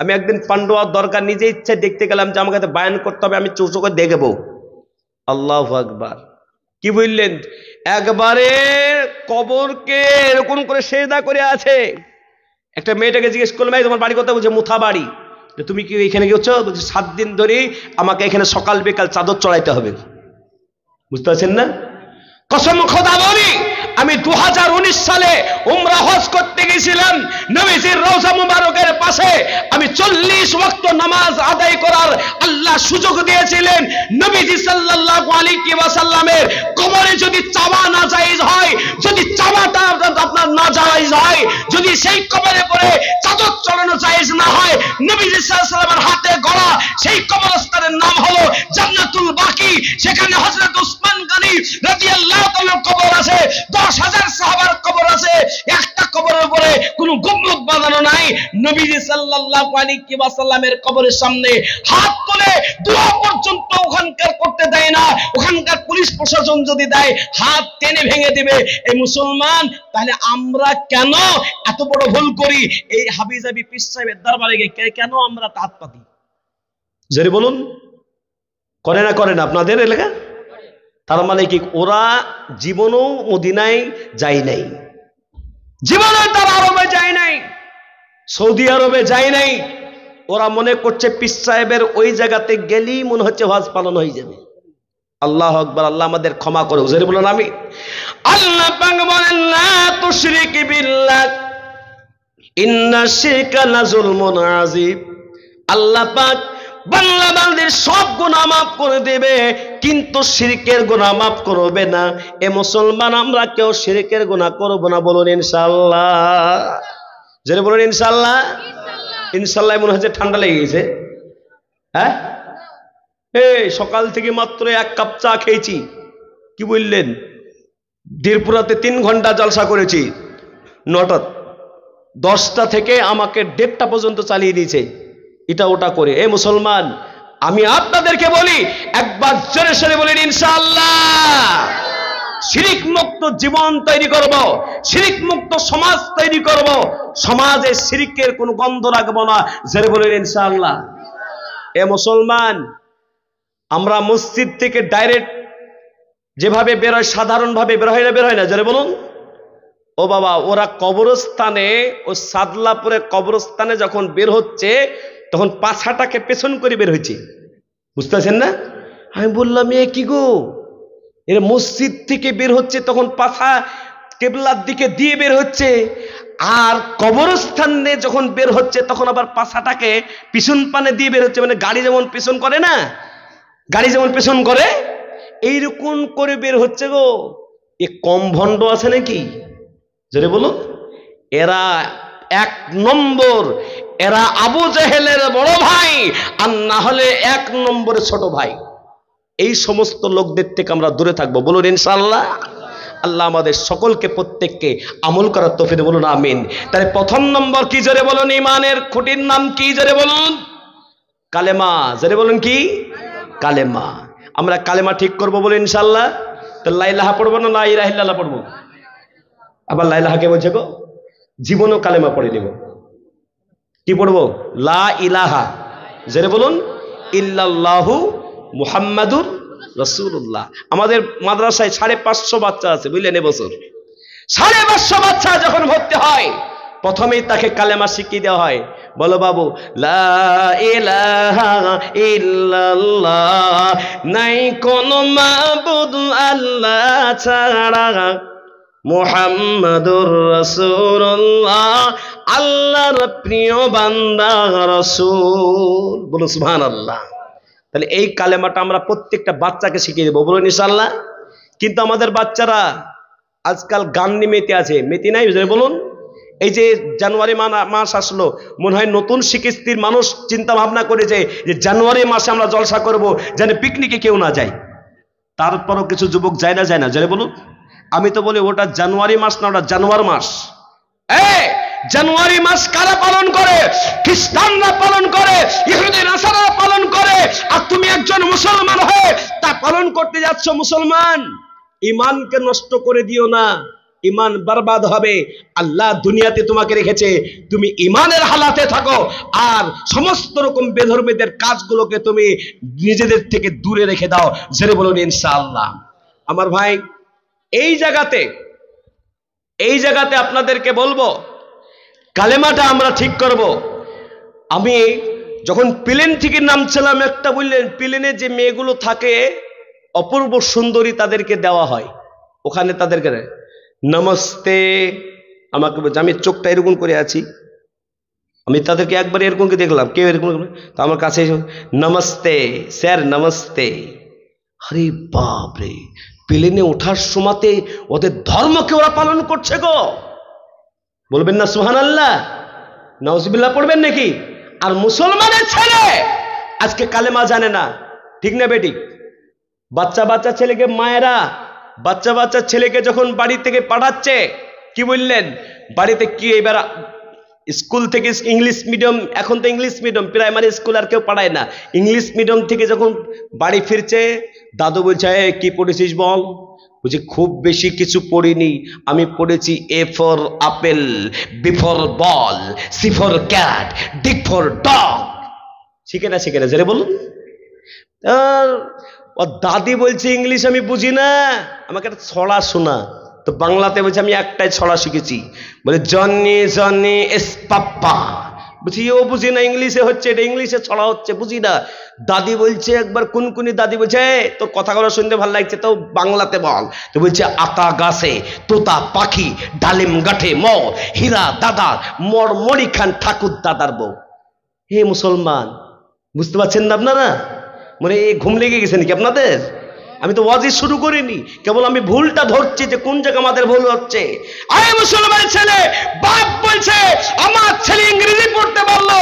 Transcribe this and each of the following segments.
আমি একদিন পান্ডুয়ার দরকার নিজে ইচ্ছে দেখতে গেলাম যে আমাকে বায়ান করতে হবে, আমি চোখে দেখবো। আল্লাহু আকবার। কি বললেন? একবারে কবরকে এরকম করে সেজদা করে আছে। একটা মেয়েটাকে জিজ্ঞেস করলাম, ভাই তোমার বাড়ি কোথায়? বলছে মুথা বাড়ি। তুমি কি এখানে গেছো? বলছে 7 দিন ধরে আমাকে এখানে সকাল বিকাল চাদর চড়াইতে হবে। বুঝতে পারছেন না? কসম খোদা বলি, আমি 2019 সালে উমরা হজ করতে গেছিলাম। নবীজির রওজা মুবারকের পাশে আমি 40 ওয়াক্ত নামাজ আদায় করার আল্লাহ সুযোগ দিয়েছিলেন। নবীজি সাল্লাল্লাহু আলাইহি ওয়াসাল্লামের কবরে যদি চাওয়া না জায়েজ হয়, যদি চাওয়াটা আপনার না জায়েজ হয়, যদি সেই কবরে পড়ে চাদর চড়ানো জায়েজ না হয়, নবীজি সাল্লাল্লাহু আলাইহি ওয়াসাল্লামের হাতে গড়া সেই কবরস্থানের নাম হলো জান্নাতুল বাকি। সেখানে হযরত উসমান গনি রাদিয়াল্লাহু তাআলা কবর আছে, 10,000 সাহাবার কবর আছে। একটা কবরের উপরে কোনো গুম্বদ বাঁধানো নাই। নবীজি সাল্লাল্লাহু আলাইহি ওয়াসাল্লামের কবরের সামনে হাত তুলে দোয়া পর্যন্ত ওখানকার করতে দেয় না। ওখানকার পুলিশ প্রশাসন যদি দেয়, হাত টেনে ভেঙে দিবে। এই মুসলমান, তাহলে আমরা কেন এত বড় ভুল করি? এই হাবিজাবি পীর সাহেবের দরবারে গিয়ে কেন আমরা হাত পাতি? জোরে বলুন। করে না আপনাদের এলাকা? তার মানে কি ওরা জীবনও মদিনায় যায় নাই, জীবনে তারা আরবে যায় নাই, সৌদি আরবে যায় নাই। ওরা মনে করছে পীর সাহেবের ওই জায়গাতে গেলেই মনে হচ্ছে হজ পালন হয়ে যাবে। আল্লাহু আকবার। আল্লাহ আমাদের ক্ষমা করে। হুজুর বলুন আমি। আল্লাহ পাক বলেন, লা তুশরিক বিল্লাহ ইন্নাশ শিরকা লাযুলমুন আযীম। আল্লাহ পাক বান্দা বান্দির সব গুনাহ মাফ করে দেবে, কিন্তু শিরকের গুনাহ মাফ করবে না। এ মুসলমান, আমরা কেউ শিরকের গুনাহ করব না। বলুন ইনশাআল্লাহ। যারা বলুন ইনশাআল্লাহ। ইনশাআল্লাহ মনে হচ্ছে ঠান্ডা লেগে গেছে। হ্যাঁ, এই সকাল থেকে মাত্র 1 কাপ চা খেয়েছি। কি বললেন? দেড়পুরাতে 3 ঘন্টা জলসা করেছি। 9টা 10টা থেকে আমাকে 1:30টা পর্যন্ত চালিয়ে দিয়েছে, এটা ওটা করে। এ মুসলমান, আমি আপনাদেরকে বলি, একবার জোরে সোরে বলেন ইনশাআল্লাহ। শিরিক মুক্ত জীবন তৈরি করব, শিরিক মুক্ত সমাজ তৈরি করব, সমাজে শিরিকের কোনো গন্ধ রাখবো না। জোরে বলেন ইনশাআল্লাহ। এ মুসলমান, আমরা মসজিদ থেকে ডাইরেক্ট যেভাবে বের হয়, সাধারণভাবে বের হয় না। জোরে বলুন। ও বাবা, ওরা কবরস্থানে, ও সাদলাপুরে কবরস্থানে যখন বের হচ্ছে, তখন পাছাটাকে পেছন করে বের হয়েছে। বুঝতে পারছেন না? আমি বললাম, এ কি গো, এর মসজিদ থেকে বের হচ্ছে তখন পাছা কেবলার দিকে দিয়ে বের হচ্ছে, আর কবরস্থানে যখন বের হচ্ছে তখন আবার পাছাটাকে পিছন পানে দিয়ে বের হচ্ছে। মানে গাড়ি যেমন পেছন করে না, গাড়ি যেমন পেছন করে, এইরকম করে বের হচ্ছে গো। এ কম ভণ্ড আছে নাকি? জোরে বলুন। এরা 1 নম্বর, এরা আবু জেহেলের বড় ভাই, আর না হলে 1 নম্বরের ছোট ভাই। এই সমস্ত লোকদের থেকে আমরা দূরে থাকবো। বলুন ইনশাআল্লাহ। আল্লাহ আমাদের সকলকে, প্রত্যেককে আমল করার তৌফিক। বলুন আমিন। তাহলে 1ম নম্বর কি? জোরে বলুন। ইমানের খুঁটির নাম কি? জোরে বলুন। কালেমা। জোরে বলুন কি? কালেমা। আমরা কালেমা ঠিক করবো বলুন ইনশাআল্লাহ। তো লা ইলাহা পড়বো না লা ইলাহা ইল্লাল্লাহ পড়বো? আবার লা ইলাহা কে বলছে গো? জীবনও কালেমা পড়ে নেব। কি পড়বো? লা ইলাহা, জোরে বলুন, ইল্লাল্লাহু মুহাম্মাদুর রাসূলুল্লাহ। আমাদের মাদ্রাসায় 550 বাচ্চা আছে, বুঝলেন? এবছর 550 বাচ্চা যখন ভর্তি হয়, প্রথমেই তাকে কালেমা শিখিয়ে দেওয়া হয়। বলো বাবু, লা ইলাহা ইল্লাল্লাহ, নাই কোন মাবুদ আল্লাহ ছাড়া, মুহাম্মাদুর রাসূলুল্লাহ, আল্লাহর প্রিয় বান্দা রাসূল। বলো সুবহানাল্লাহ। তাহলে এই কালেমাটা আমরা প্রত্যেকটা বাচ্চাকে শিখিয়ে দেবো। বলুন ইনশাআল্লাহ। কিন্তু আমাদের বাচ্চারা আজকাল গান নিয়ে মেতে আছে। মেতে নাই? বলুন। এই যে জানুয়ারি মাস আসলো, মনে হয় নতুন শিক্ষিত মানুষ চিন্তা ভাবনা করেছে যে জানুয়ারি মাসে আমরা জলসা করব, যেন পিকনিকে কেউ না যায়। তারপরও কিছু যুবক যায় না। জোরে বলুন। আমি তো বলি, ওটা জানুয়ারি মাস না, ওটা জানুয়ার মাস। জানুয়ারি মাস কারা পালন করে? খ্রিস্টানরা পালন করে, ইহুদি নাসারারা পালন করে। আর তুমি একজন মুসলমান হয়ে তা পালন করতে যাচ্ছ। মুসলমান, ঈমানকে নষ্ট করে দিও না। ইমান বরবাদ হবে। আল্লাহ দুনিয়াতে তোমাকে রেখেছে, তুমি ইমানের হালাতে থাকো, আর সমস্ত রকম বেধর্মীদের কাজগুলোকে তুমি নিজেদের থেকে দূরে রেখে দাও। জোরে বলুন ইনশাআল্লাহ। আমার ভাই, এই জায়গাতে আপনাদেরকে বলবো, কালেমাটা আমরা ঠিক করব। আমি যখন প্লেন থেকে নামছিলাম, একটা বললেন প্লেনে যে মেয়েগুলো থাকে অপূর্ব সুন্দরী, তাদেরকে দেওয়া হয়, ওখানে তাদেরকে নমস্তে আমাকে বলছে, আমি চোখটা এরকম করে আছি, আমি তাদেরকে একবার এরকম করে দেখলাম, কেউ এরকম, তো আমার কাছে নমস্তে স্যার নমস্তে। আরে বাপ রে, প্লেনে ওঠার সময়তে ওদের ধর্মকে ওরা পালন করছে গো। বলবেন না সুবহানাল্লাহ, নাউজুবিল্লাহ পড়বেন নাকি? আর মুসলমানের ছেলে আজকে কালেমা জানে না, ঠিক না বেটি? বাচ্চা ছেলেকে মায়েরা বাচ্চা ছেলেকে যখন বাড়ি থেকে পাঠাচ্ছে, কি বললেন, বাড়িতে কি এবার স্কুল থেকে ইংলিশ মিডিয়াম, এখন তো ইংলিশ মিডিয়াম, প্রাইমারি স্কুল আর কেউ পড়ায় না, ইংলিশ মিডিয়াম থেকে যখন বাড়ি ফিরছে, দাদু বলছে কি পড়েছিস বল? বলছে খুব বেশি কিছু পড়িনি, আমি পড়েছি A for apple, B for ball, C for cat, D for dog. শিখে না জেনে বলুন। ও দাদি বলছে ইংলিশ আমি বুঝি না, আমাকে একটা ছড়া শোনা। তো বাংলাতে বলছে আমি একটাই ছড়া শিখেছি, বলে জনি জনি এস পাপ্পা। বুঝি ও বুঝি না, ইংলিশে হচ্ছে, এটা ইংলিশে ছড়া হচ্ছে, বুঝি না। দাদি বলছে একবার কুনকুনি দাদি বলছে তোর কথাগুলো শুনতে ভালো লাগছে, তো বাংলাতে বল। তো বলছে আতা গাছে তোতা পাখি, ডালিম গাঠে ম, হীরা দাদার মর, মরি খান ঠাকুর দাদার বউ। হে মুসলমান, বুঝতে পারছেন না আপনারা? মানে ঘুম লেগে গেছে নাকি আপনাদের? আমি তো ওয়াজি শুরু করিনি, কেবল আমি ভুলটা ধরছি যে কোন জায়গা আমাদের ভুল হচ্ছে। আরে মুসলমান ছেলে, বাপ বলছে আমার ছেলে ইংরেজি পড়তে পারলো,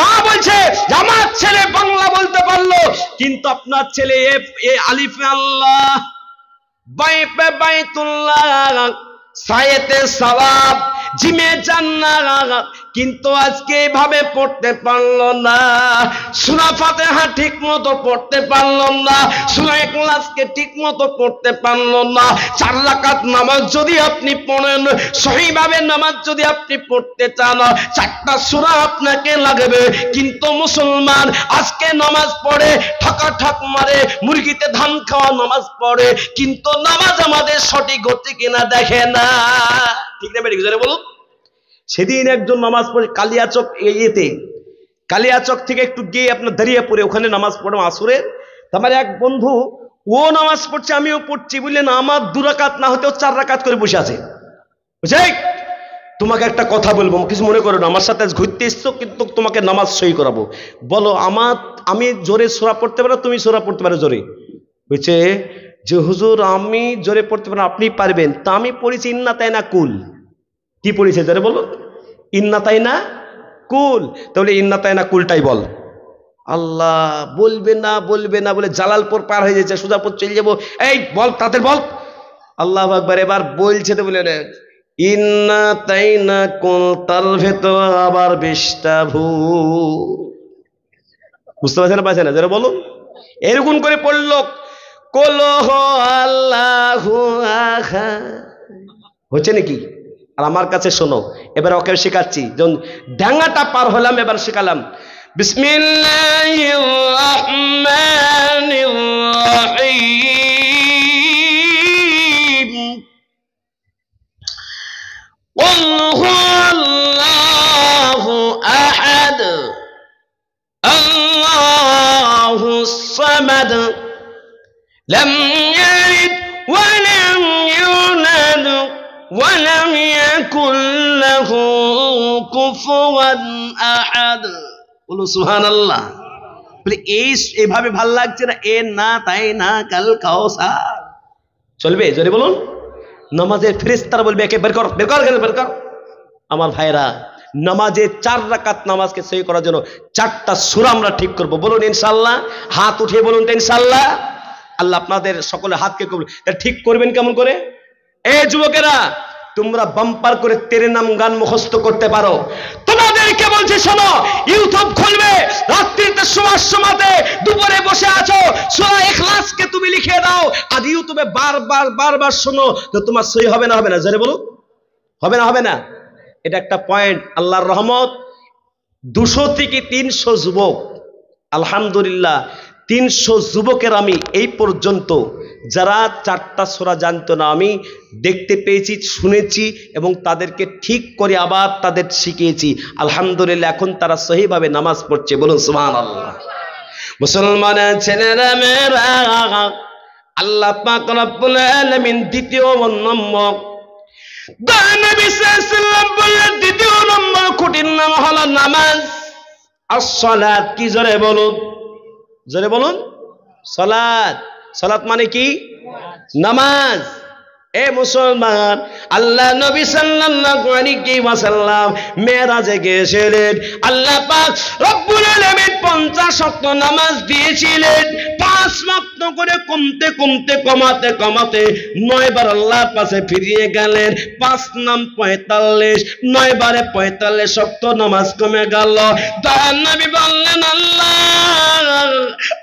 মা বলছে আমার ছেলে বাংলা বলতে পারলো, কিন্তু আপনার ছেলে এ আলিফে আল্লাহ, বাইপে বাইতুল্লাহ, সায়েতে সওয়াব, জিমে জান্নাত, কিন্তু আজকে এভাবে পড়তে পারলো না। সূরা ফাতিহা ঠিক মতো পড়তে পারলো না, সূরা ইখলাসকে ঠিক মতো পড়তে পারলো না। 4 রাকাত নামাজ যদি আপনি পড়েন, সহিভাবে নামাজ যদি আপনি পড়তে চান, 4টা সূরা আপনাকে লাগবে। কিন্তু মুসলমান আজকে নামাজ পড়ে ঠাক মারে, মুরগিতে ধান খাওয়া নামাজ পড়ে, কিন্তু নামাজ আমাদের সঠিক হচ্ছে কিনা দেখে না, ঠিক না বেটি? বলুন। সেদিন একজন নামাজ পড়ে কালিয়াচক, কালিয়াচক থেকে একটু গিয়ে আপনার দাঁড়িয়ে ওখানে নামাজ পড়ে আসরের। আমার এক বন্ধু ও নামাজ পড়ছে, আমিও পড়ছি, বুঝলেন, আমার 2 রাকাত না হতেও 4 রাকাত করে বসে আছে। বুঝে, তোমাকে একটা কথা বলবো, কিছু মনে করো না, আমার সাথে ঘুরতে এসছো, কিন্তু তোমাকে নামাজ সই করাবো। বলো, আমি জোরে সূরা পড়তে পারো, তুমি সূরা পড়তে পারো জোরে? বলছে যে হুজুর আমি জোরে পড়তে পারো, আপনি পারবেন। তা আমি পড়েছি ইন্না তাই না কুল। কি পড়েছে জোরে বলো? ইন্না তাই না কুল। তাহলে ইন্না তাই না কুলটাই বল। আল্লাহ, বলবে না বলে জালালপুর পার হয়ে যাচ্ছে, সুজাপুর চলে যাবো, এই বল তাদের বল। আল্লাহু আকবার। এবার বলছে তো বলে ইন্না তাই না কুল, তার ভেতর আবার 20টা ভূত। বুঝতে পারছে না যারা বলুন? এরকম করে পড়লো, কলহ আল্লাহু আহাদ, হচ্ছে নাকি? আর আমার কাছে শোনো, এবার ওকে শেখাচ্ছি, যখন ডাঙ্গাটা পার হলাম এবার শেখালাম বিসমিল্লাহির রহমানির রহিম, কুল হুয়াল্লাহু আহাদ, আল্লাহুস সামাদ, লাম ইয়ালিদ ওয়া লাম ইউলাদ ওয়া লাম ইয়াকুল লাহু কুফুয়ান আহাদ। বলো সুবহানাল্লাহ। বলে এইভাবে ভাল লাগছে না? এ না তাই না কাল কাউসার চলবে? জোরে বলুন। নামাজের ফেরেশতারা বলবে একে বের কর। আমার ভাইরা, নামাজে 4 রাকাত নামাজকে সহি করার জন্য 4টা সূরা আমরা ঠিক করব। বলুন ইনশাআল্লাহ। হাত উঠিয়ে বলুন তো ইনশাআল্লাহ। আল্লাহ আপনাদের সকলের হাতকে কবুল। ঠিক করবেন কেমন করে? এই যুবকেরা, তোমরা বাম্পার করে তেরে নাম গান মুখস্থ করতে পারো, তোমাদের সবাইকে বলছি শোনো, ইউটিউব খুলবে, রাত্রিতে শোয়ার সময়তে দুপুরে বসে আছো, সূরা ইখলাসকে তুমি লিখে দাও আর ইউটিউবে বারবার শোনো, তো তোমার সই হবে না? হবে না? জোরে বলো, হবে না? হবে না? এটা একটা পয়েন্ট। আল্লাহর রহমত, 200 থেকে 300 যুবক, আলহামদুলিল্লাহ 300 যুবকের আমি এই পর্যন্ত যারা 4টা সূরা জানতো না আমি দেখতে পেয়েছি, শুনেছি এবং তাদেরকে ঠিক করে আবার তাদের শিখিয়েছি। আলহামদুলিল্লাহ এখন তারা সহিভাবে নামাজ পড়ছে। বলুন সুবহানাল্লাহ। মুসলমানের ছেলেরা মেয়েরা, আল্লাহ পাক রব্বুল আলামিন দ্বিতীয় নম্বর নবী সাল্লাল্লাহু আলাইহি ওয়াসাল্লাম বললেন দ্বিতীয় নম্বর খুঁটির নাম হলো নামাজ। as-সালাত কি? জোরে বলুন, জোরে বলুন। সালাত, সালাত মানে কি? নামাজ। এ মুসলমান, আল্লাহ নবী সাল্লাল্লাহু আলাইহি ওয়াসাল্লাম মেরাজে গিয়েছিলেন, আল্লাহ পাক রব্বুল আলামিন 50 ওয়াক্ত নামাজ দিয়েছিলেন। 5 ওয়াক্ত করে কমাতে 9 বার আল্লাহর কাছে ফিরিয়ে গেলেন। 5 নাম 45, 9 বারে 45 ওয়াক্ত নামাজ কমে গেল। দয়ার নবী বললেন, আল্লাহ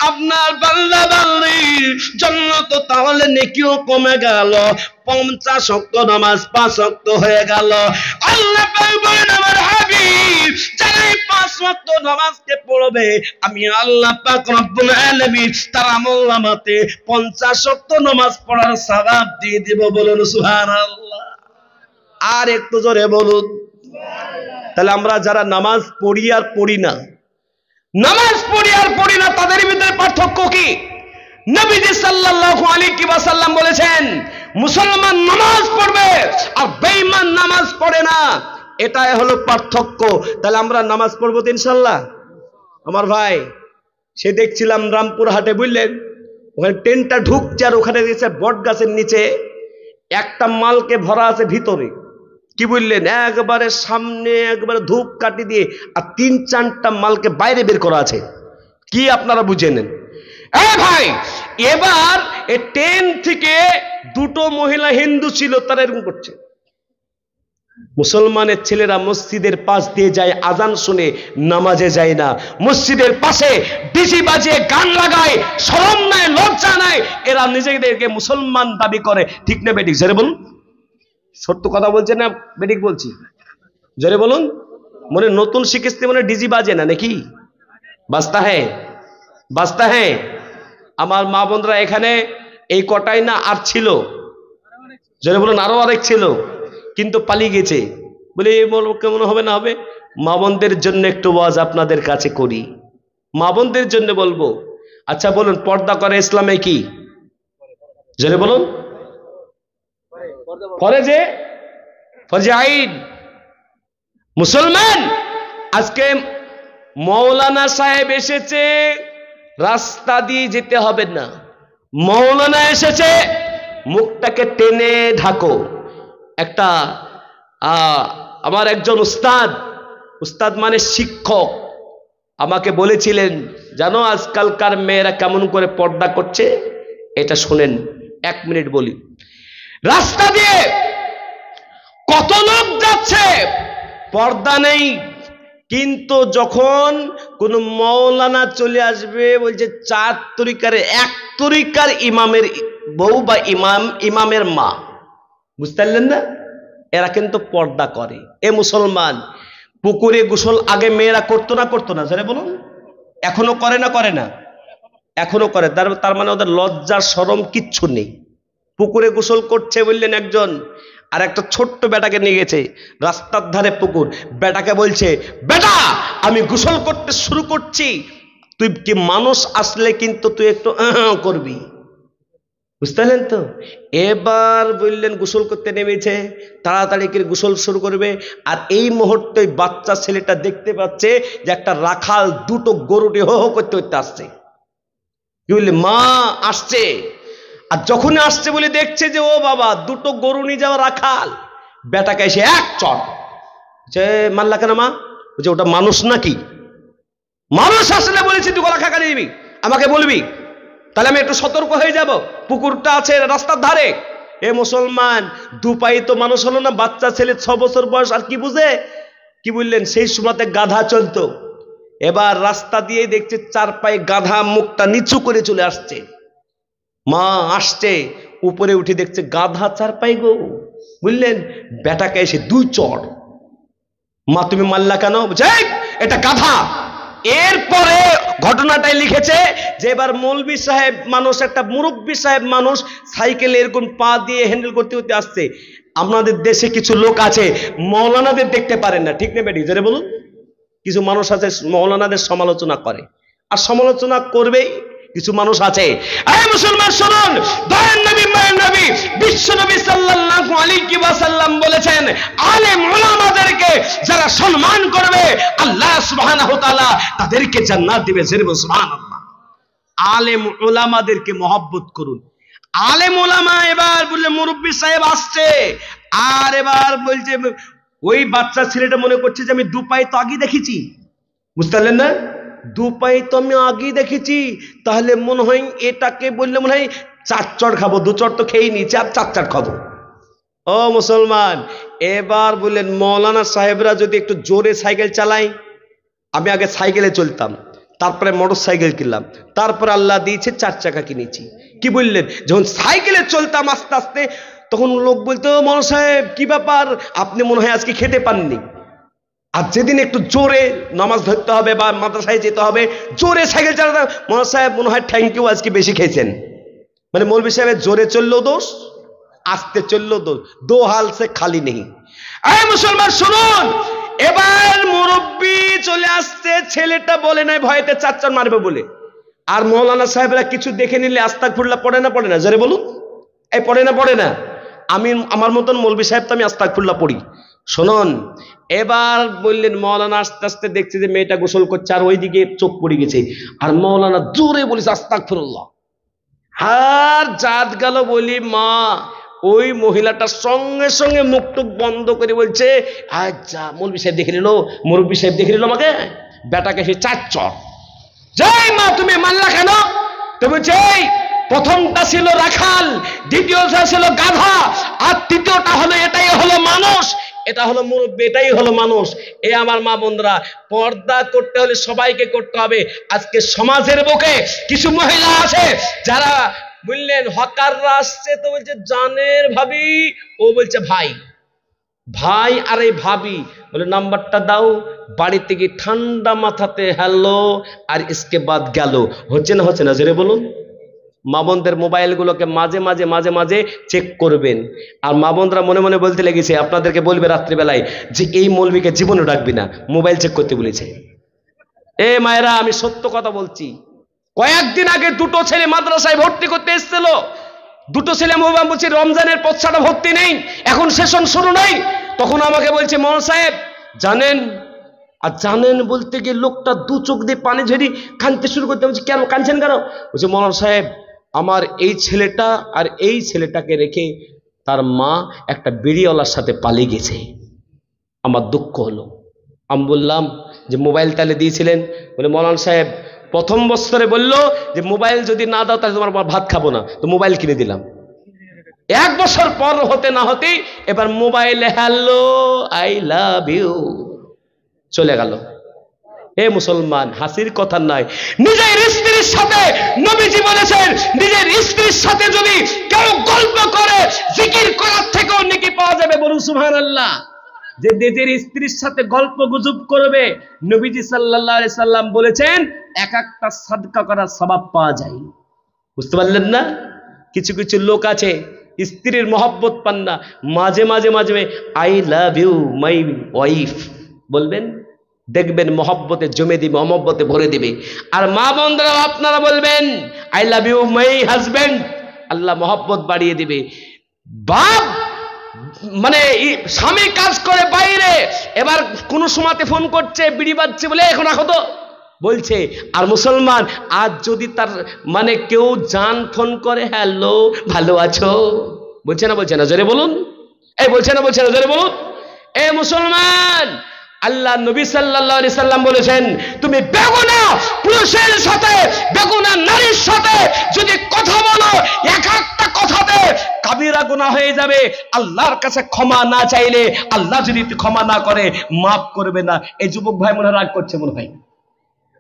আপনার বান্দা বান্দির জন্য তো তাহলে নেকিও কমে গেল, 50 ওয়াক্ত নামাজ 5 ওয়াক্ত হয়ে গেল। আল্লাহ পাক বলেন, আমার হাবিব যারা 5 ওয়াক্ত নামাজকে পড়বে আমি আল্লাহ পাক রব্বুল আলামিন তার আমলনামাতে 50 ওয়াক্ত নামাজ পড়ার সওয়াব দিয়ে দেব। বলুন সুবহানাল্লাহ। আর একটু জোরে বলুন। তাহলে আমরা যারা নামাজ পড়ি আর পড়ি না, নামাজ পড়ি আর পড়ি না, তাদের ভিতরে পার্থক্য কি? নবীজি সাল্লাল্লাহু আলাইহি ওয়াসাল্লাম বলেছেন, মুসলমান নামাজ পড়বে আর বেঈমান নামাজ পড়ে না, এটাই হলো পার্থক্য। তাহলে আমরা নামাজ পড়বো তো ইনশাআল্লাহ। আমার ভাই, সে দেখছিলাম রামপুর হাটে, বুঝলেন, ওখানে ট্রেনটা ঢুকছে আর ওখানে গেছে বট গাছের নিচে একটা মালকে ভরা আছে ভিতরে, কি বললেন, একবারে সামনে একবারে ধূপ কাটি দিয়ে আর 3-4টা মালকে বাইরে বের করা আছে। কি আপনারা বুঝে নেন। ভাই, এবার এই ট্রেন থেকে 2টো মহিলা হিন্দু ছিল, তারা এরকম করছে। মুসলমানের ছেলেরা মসজিদের পাশ দিয়ে যায়, আজান শুনে নামাজে যায় না। মসজিদের পাশে ডিজি বাজিয়ে গান লাগায়, শরম নাই, লজ্জা নাই, এরা নিজেদেরকে মুসলমান দাবি করে। ঠিক না বেঠিক? জোরে বলুন। সত্য কথা বলছে না বেঠিক বলছি? জোরে বলুন। মনে নতুন শিখেছে, মনে ডিজি বাজে না নাকি? বাজতা হ্যাঁ, বাজতা হ্যাঁ। আমার মা বোনরা এখানে এই কটাই না, আর ছিল, জোরে বলুন, আরো অনেক ছিল, কিন্তু পালিয়ে গেছে। বলে কেমন হবে না হবে? মা বোনদের জন্য একটু ওয়াজ আপনাদের কাছে করি, মা বোনদের জন্য বলবো। আচ্ছা বলুন, পর্দা করে ইসলামে কি? জোরে বলুন। করে যে ফরজে আইন। মুসলমান, আজকে মৌলানা সাহেব এসেছে, রাস্তা দিয়ে যেতে হবে না। মৌলানা এসেছে, মুখটাকে টেনে ঢাকো। একটা আমার একজন উস্তাদ মানে শিক্ষক, আমাকে বলেছিলেন, জানো আজকালকার মেয়েরা কেমন করে পর্দা করছে? এটা শুনেন, 1 মিনিট বলি। রাস্তা দিয়ে কত লোক যাচ্ছে, পর্দা নেই, কিন্তু যখন কোন মৌলানা চলে আসবে, বলছে 4 তরিকার 1 তরিকার ইমামের বউ বা ইমামের মা, বুঝতে পারলেন না? এরা কিন্তু পর্দা করে। এ মুসলমান, পুকুরে গোসল আগে মেয়েরা করতো না? জানে বলুন, এখনো করে না? করে না? এখনো করে। তার মানে ওদের লজ্জা শরম কিচ্ছু নেই। পুকুরে গোসল করছে বললেন একজন, আর একটা ছোট্ট বেটাকে নিয়ে গেছে রাস্তার ধারে পুকুর, বেটাকে বলছে, বেটা আমি গোসল করতে শুরু করছি, তুই কি মানুষ আসলে কিন্তু তুই একটু করবি, বুঝতে পারলেন তো? এবার বললেন গোসল করতে নেমেছে, তাড়াতাড়ি করে গোসল শুরু করবে, আর এই মুহূর্তে বাচ্চা ছেলেটা দেখতে পাচ্ছে যে একটা রাখাল 2টো গরুটি হো হো করতে করতে আসছে। কি বললে, মা আসছে। আর যখন আসছে বলে দেখছে যে ও বাবা, 2টো গরু নিয়ে যাওয়া রাখাল, বেটাকে এসে এক চট, যে মানলা কেন মা? বলছে ওটা মানুষ নাকি? মানুষ আসলে বলেছি তুই গলা খাকা দিবি, আমাকে বলবি, তাহলে আমি একটু সতর্ক হয়ে যাব। পুকুরটা আছে রাস্তার ধারে। এ মুসলমান, 2 পাই তো মানুষ হলো না, বাচ্চা ছেলে 6 বছর বয়স, আর কি বুঝে? কি বললেন, সেই সময়তে গাধা চলতো। এবার রাস্তা দিয়ে দেখছে 4 পায়ে গাধা মুখটা নিচু করে চলে আসছে। মা আসছে, উপরে উঠে দেখছে গাধা 4 পায়ে গো। বুঝলেন, বেটাকে এসে 2 চড়। মা তুমি মারলা কেন? বুঝে এটা গাধা। এরপরে ঘটনাটাই লিখেছে যে এবার মৌলবি সাহেব মানুষ, একটা মুরব্বী সাহেব মানুষ সাইকেলে এরকম পা দিয়ে হ্যান্ডেল করতে করতে আসছে। আপনাদের দেশে কিছু লোক আছে মৌলানাদের দেখতে পারেন না, ঠিক না বেটি? জোরে বলুন। কিছু মানুষ আছে মৌলানাদের সমালোচনা করে, আর সমালোচনা করবেই। কিছু মানুষ আছে, এই মুসলমান শুনুন, দয়ার নবী মায়ের নবী বিশ্ব নবী সাল্লাল্লাহু আলাইহি ওয়াসাল্লাম বলেছেন, আলেম উলামাদেরকে যারা সম্মান করবে আল্লাহ সুবহানাহু ওয়া তাআলা তাদেরকে জান্নাত দিবে। সুবহানাল্লাহ। আলেম উলামাদেরকে মহব্বত করুন। আলেম উলামা এবার বললে মুরব্বী সাহেব আসছে, আর এবার বলছে ওই বাচ্চা ছেলেটা মনে করছে যে আমি 2 পায়ে তো আগে দেখেছি। বুঝতে পারলেন না? 2 পায়ে তো আমি আগে দেখেছি, তাহলে মনে হয় এটাকে বললে মনে হয় 4 চড় খাবো। 2 চড় তো খেয়ে নিয়েছি, আর 4 চড় খাবো। ও মুসলমান, এবার বললেন মৌলানা সাহেবরা যদি একটু জোরে সাইকেল চালায়। আমি আগে সাইকেলে চলতাম, তারপরে মোটর সাইকেল কিনলাম, তারপরে আল্লাহ দিয়েছে 4 চাকা কিনেছি। কি বললেন, যখন সাইকেলে চলতাম আস্তে আস্তে, তখন লোক বলতো মৌলানা সাহেব কি ব্যাপার, আপনি মনে হয় আজকে খেতে পাননি। আর যেদিন একটু জোরে নামাজ ধরতে হবে বা মাদ্রাসায় যেতে হবে, জোরে সাইকেল চালাতে, মৌলানা সাহেব মনে হয় থ্যাংক ইউ, আজকে বেশি খেয়েছেন। মানে মৌলভী সাহেবের জোরে চললেও দোষ, আস্তে চললেও দোষ, 2 হাল সে খালি নেই। এই মুসলমান শুনুন, এবার মুরব্বী চলে আসছে, ছেলেটা বলে নাই ভয়েতে 4 চড় মারবে বলে। আর মৌলানা সাহেবরা কিছু দেখে নিলে আস্তাগফিরুল্লাহ পড়ে না পড়ে না? জোরে বলুন। এই পড়ে না পড়ে না? আমি আমার মতন মৌলভী সাহেব তো আমি আস্তাগফিরুল্লাহ পড়ি। শুনুন, এবার বললেন মৌলানা আস্তে আস্তে দেখছে যে মেয়েটা গোসল করছে, আর ওইদিকে চোখ পড়ে গেছে, আর মৌলানা জোরে বলেছে আস্তাগফিরুল্লাহ। আর জাত গেল বলি মা, ওই মহিলাটা সঙ্গে সঙ্গে মুখ টুক বন্ধ করে বলছে আচ্ছা মৌলভী সাহেব দেখে নিল, মুরব্বী সাহেব দেখে নিল আমাকে, বেটাকে সে 4 চড়। যাই মা তুমি মানলা কেন? তুমি যেই প্রথমটা ছিল রাখাল, দ্বিতীয়টা ছিল গাধা, আর তৃতীয়টা হলো এটাই হলো মানুষ, এটা হলো মুরব্বী, এটাই হলো মানুষ। এ আমার মা বোনরা, পর্দা করতে হলে সবাইকে করতে হবে। আজকে সমাজের বুকে কিছু মহিলা আছে যারা বললেন হকাররা আসছে তো বলছে জানের ভাবি, ও বলছে ভাই ভাই, আর এই ভাবি বলে নাম্বারটা দাও, বাড়িতে গিয়ে ঠান্ডা মাথাতে হ্যালো, আর ইসকে বাদ গেল। হচ্ছে না হচ্ছে না? জোরে বলুন। মা বোনদের মোবাইলগুলোকে মাঝে মাঝে মাঝে মাঝে চেক করবেন। আর মা বোনরা মনে মনে বলতে লেগেছে, আপনাদেরকে বলবে রাত্রিবেলায় যে এই মৌলবীকে জীবনে ডাকবি না, মোবাইল চেক করতে বলেছে। এ মায়েরা, আমি সত্য কথা বলছি। কয়েকদিন আগে 2টো ছেলে মাদ্রাসায় ভর্তি করতে এসেছিল। 2টো ছেলে মোবাইল বলছে রমজানের পথছাড়া ভর্তি নেই, এখন সেশন শুরু নাই। তখন আমাকে বলছে মৌলানা সাহেব জানেন, আর জানেন বলতে গিয়ে লোকটা 2 চোখ দিয়ে পানি ঝেড়ে কাঁদতে শুরু করতে। বলছে কেন কাঁদছেন কেন? বলছে মৌলানা সাহেব আমার এই ছেলেটা আর এই ছেলেটাকে রেখে তার মা একটা বিড়িওয়ালার সাথে পালিয়ে গেছে, আমার দুঃখ হলো। আমি বললাম যে মোবাইল তাহলে দিয়েছিলেন? বলে মৌলানা সাহেব প্রথম বছরে বললো যে মোবাইল যদি না দাও তাহলে তোমার ভাত খাবো না, তো মোবাইল কিনে দিলাম। 1 বছর পর হতে না হতেই এবার মোবাইলে হ্যালো আই লাভ ইউ চলে গেল। এ মুসলমান, হাসির কথা নয়। নিজের স্ত্রীর সাথে নবীজি বলেছেন, নিজের স্ত্রীর সাথে যদি কেউ গল্প করে জিকির করার থেকেও নেকি পাওয়া যাবে। বলুন সুবহানাল্লাহ। যে নিজের স্ত্রীর সাথে গল্প গুজব করবে, নবীজি সাল্লাল্লাহু আলাইহি সাল্লাম বলেছেন এক একটা সাদকা করার সওয়াব পাওয়া যায়। বুঝতে পারলেন না? কিছু কিছু লোক আছে স্ত্রীর মহব্বত পান না, মাঝে মাঝে মাঝে I love you my wife বলবেন, দেখবেন মহব্বতে জমে দিবে, মহব্বতে ভরে দিবে। আর মা বোনরা আপনারা বলবেন I love you my husband, আল্লাহ মহব্বত বাড়িয়ে দিবে। বাপ মানে স্বামী কাজ করে বাইরে, এবার কোন সময়তে ফোন করছে বিড়ি বাজছে বলে এখন রাখো তো বলছে। আর মুসলমান আজ যদি তার মানে কেউ জান ফোন করে হ্যালো ভালো আছো বলছে না? বলছে না? জোরে বলুন। এই বলছে না? বলছে না? জোরে বলুন। এ মুসলমান, আল্লাহ নবী সাল্লাল্লাহু আলাইহি সাল্লাম বলেছেন, তুমি বেগুনা পুরুষের সাথে বেগুনা নারীর সাথে যদি কথা বলো, এক একটা কথাতে কাবিরা গুনাহ হয়ে যাবে। আল্লাহর কাছে ক্ষমা না চাইলে আল্লাহ যদি ক্ষমা না করে মাফ করবে না। এই যুবক ভাই মনে রাগ করছে মনে হয়,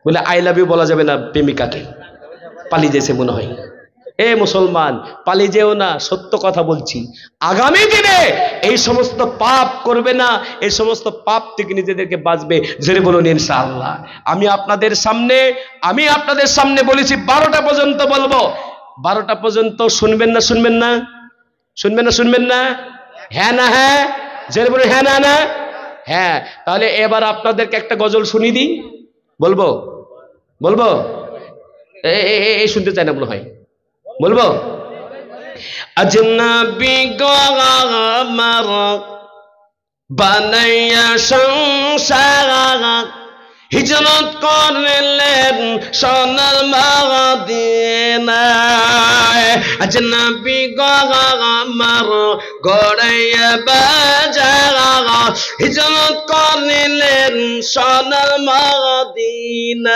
বলে আই লাভ ইউ বলা যাবে না প্রেমিকাকে, পালিয়ে যেছে মনে হয়। এ মুসলমান, পালিয়ে যেও না, সত্য কথা বলছি। আগামী দিনে এই সমস্ত পাপ করবে না, এই সমস্ত পাপ থেকে নিজেদেরকে বাঁচবে। জোরে বলুন ইনশাআল্লাহ। আমি আপনাদের সামনে বলেছি 12টা পর্যন্ত বলবো। 12টা পর্যন্ত শুনবেন না? শুনবেন না? শুনবেন না? শুনবেন না? হ্যাঁ না হ্যাঁ? জোরে বলুন হ্যাঁ না না? হ্যাঁ। তাহলে এবার আপনাদেরকে একটা গজল শুনিয়ে দিই। বলবো? বলবো? এই শুনতে চাই না মনে হয়, বলবো? আজনবী গো আমার বানাইয়া সংসার, হিজরত করলেন সোনার মদিনায়। আজনবী গো আমার গড়াইয়া বাজার, হিজরত করলেন সোনার মদিনায়।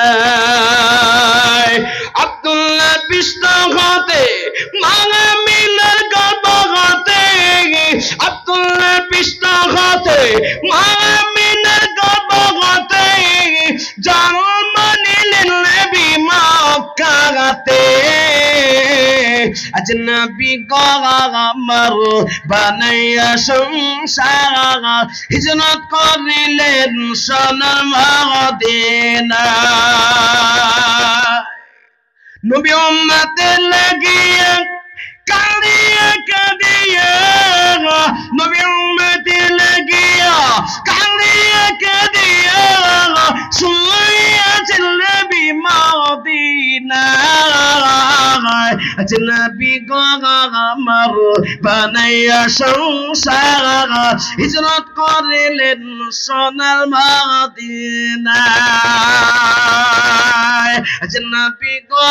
আব্দুল্লাহ বিষ্ণ হতে মালা মিলার গর্ব হতে, আব্দুল্লাহ বিষ্ণ হতে মালা মিলার গর্ব হতে, জন্ম নিলেন নবী মক্কাতে। আজনবী গো আমার বানাইয়া সংসার, হিজরত করিলেন সোনার মদিনায়। নবী উম্মতের লাগিয়া কাঁদিয়া কাঁদিয়া, নবী উম্মতের লাগিয়া কাঁদিয়া কাঁদিয়া, শুইয়াছেন নবী মদিনায়। আজনবী গো আমার বানাইয়া সংসার, হিজরত করিলেন সোনার মদিনায়। আজনবী গো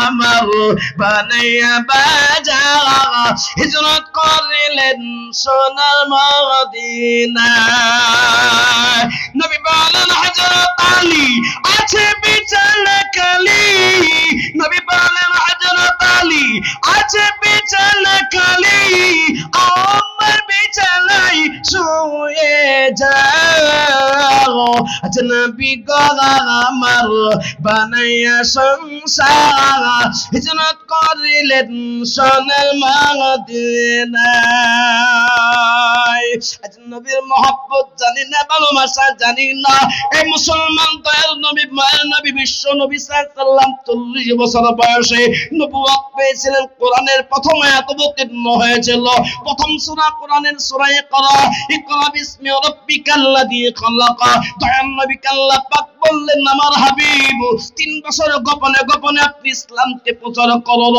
আমার বানাইয়া বাজার, হিজরত করিলেন সোনার মদিনায়। নবী বলেন হযরত আলী আছে বিছানা খালি, নবী বলেন হযরত আলী আছে বিছানা খালি, আমার বিছানায় শুয়ে যাও। আজনবী গো আমার বানাইয়া সংসার, হিজরত করিলেন সোনার মদিনায়। নবীর মহব্বত জানি না, ভালোবাসা জানি না। এই মুসলমান দয়াল নবী, মায়ের নবী, বিশ্ব নবী সাল্লাল্লাহু আলাইহি ওয়াসাল্লাম 40 বছর বয়সে নবুয়ত পেয়েছিলেন। কোরআনের প্রথম আয়াত অবতীর্ণ হয়েছিল। প্রথম সূরা কোরআনের সূরা ইকরা, ইকরা বিসমি রাব্বিকাল্লাযী খালাক। দয়াল নবী আল্লাহ পাক বললেন, আমার হাবিব 3 বছর গোপনে গোপনে আপনি ইসলামকে প্রচার করুন।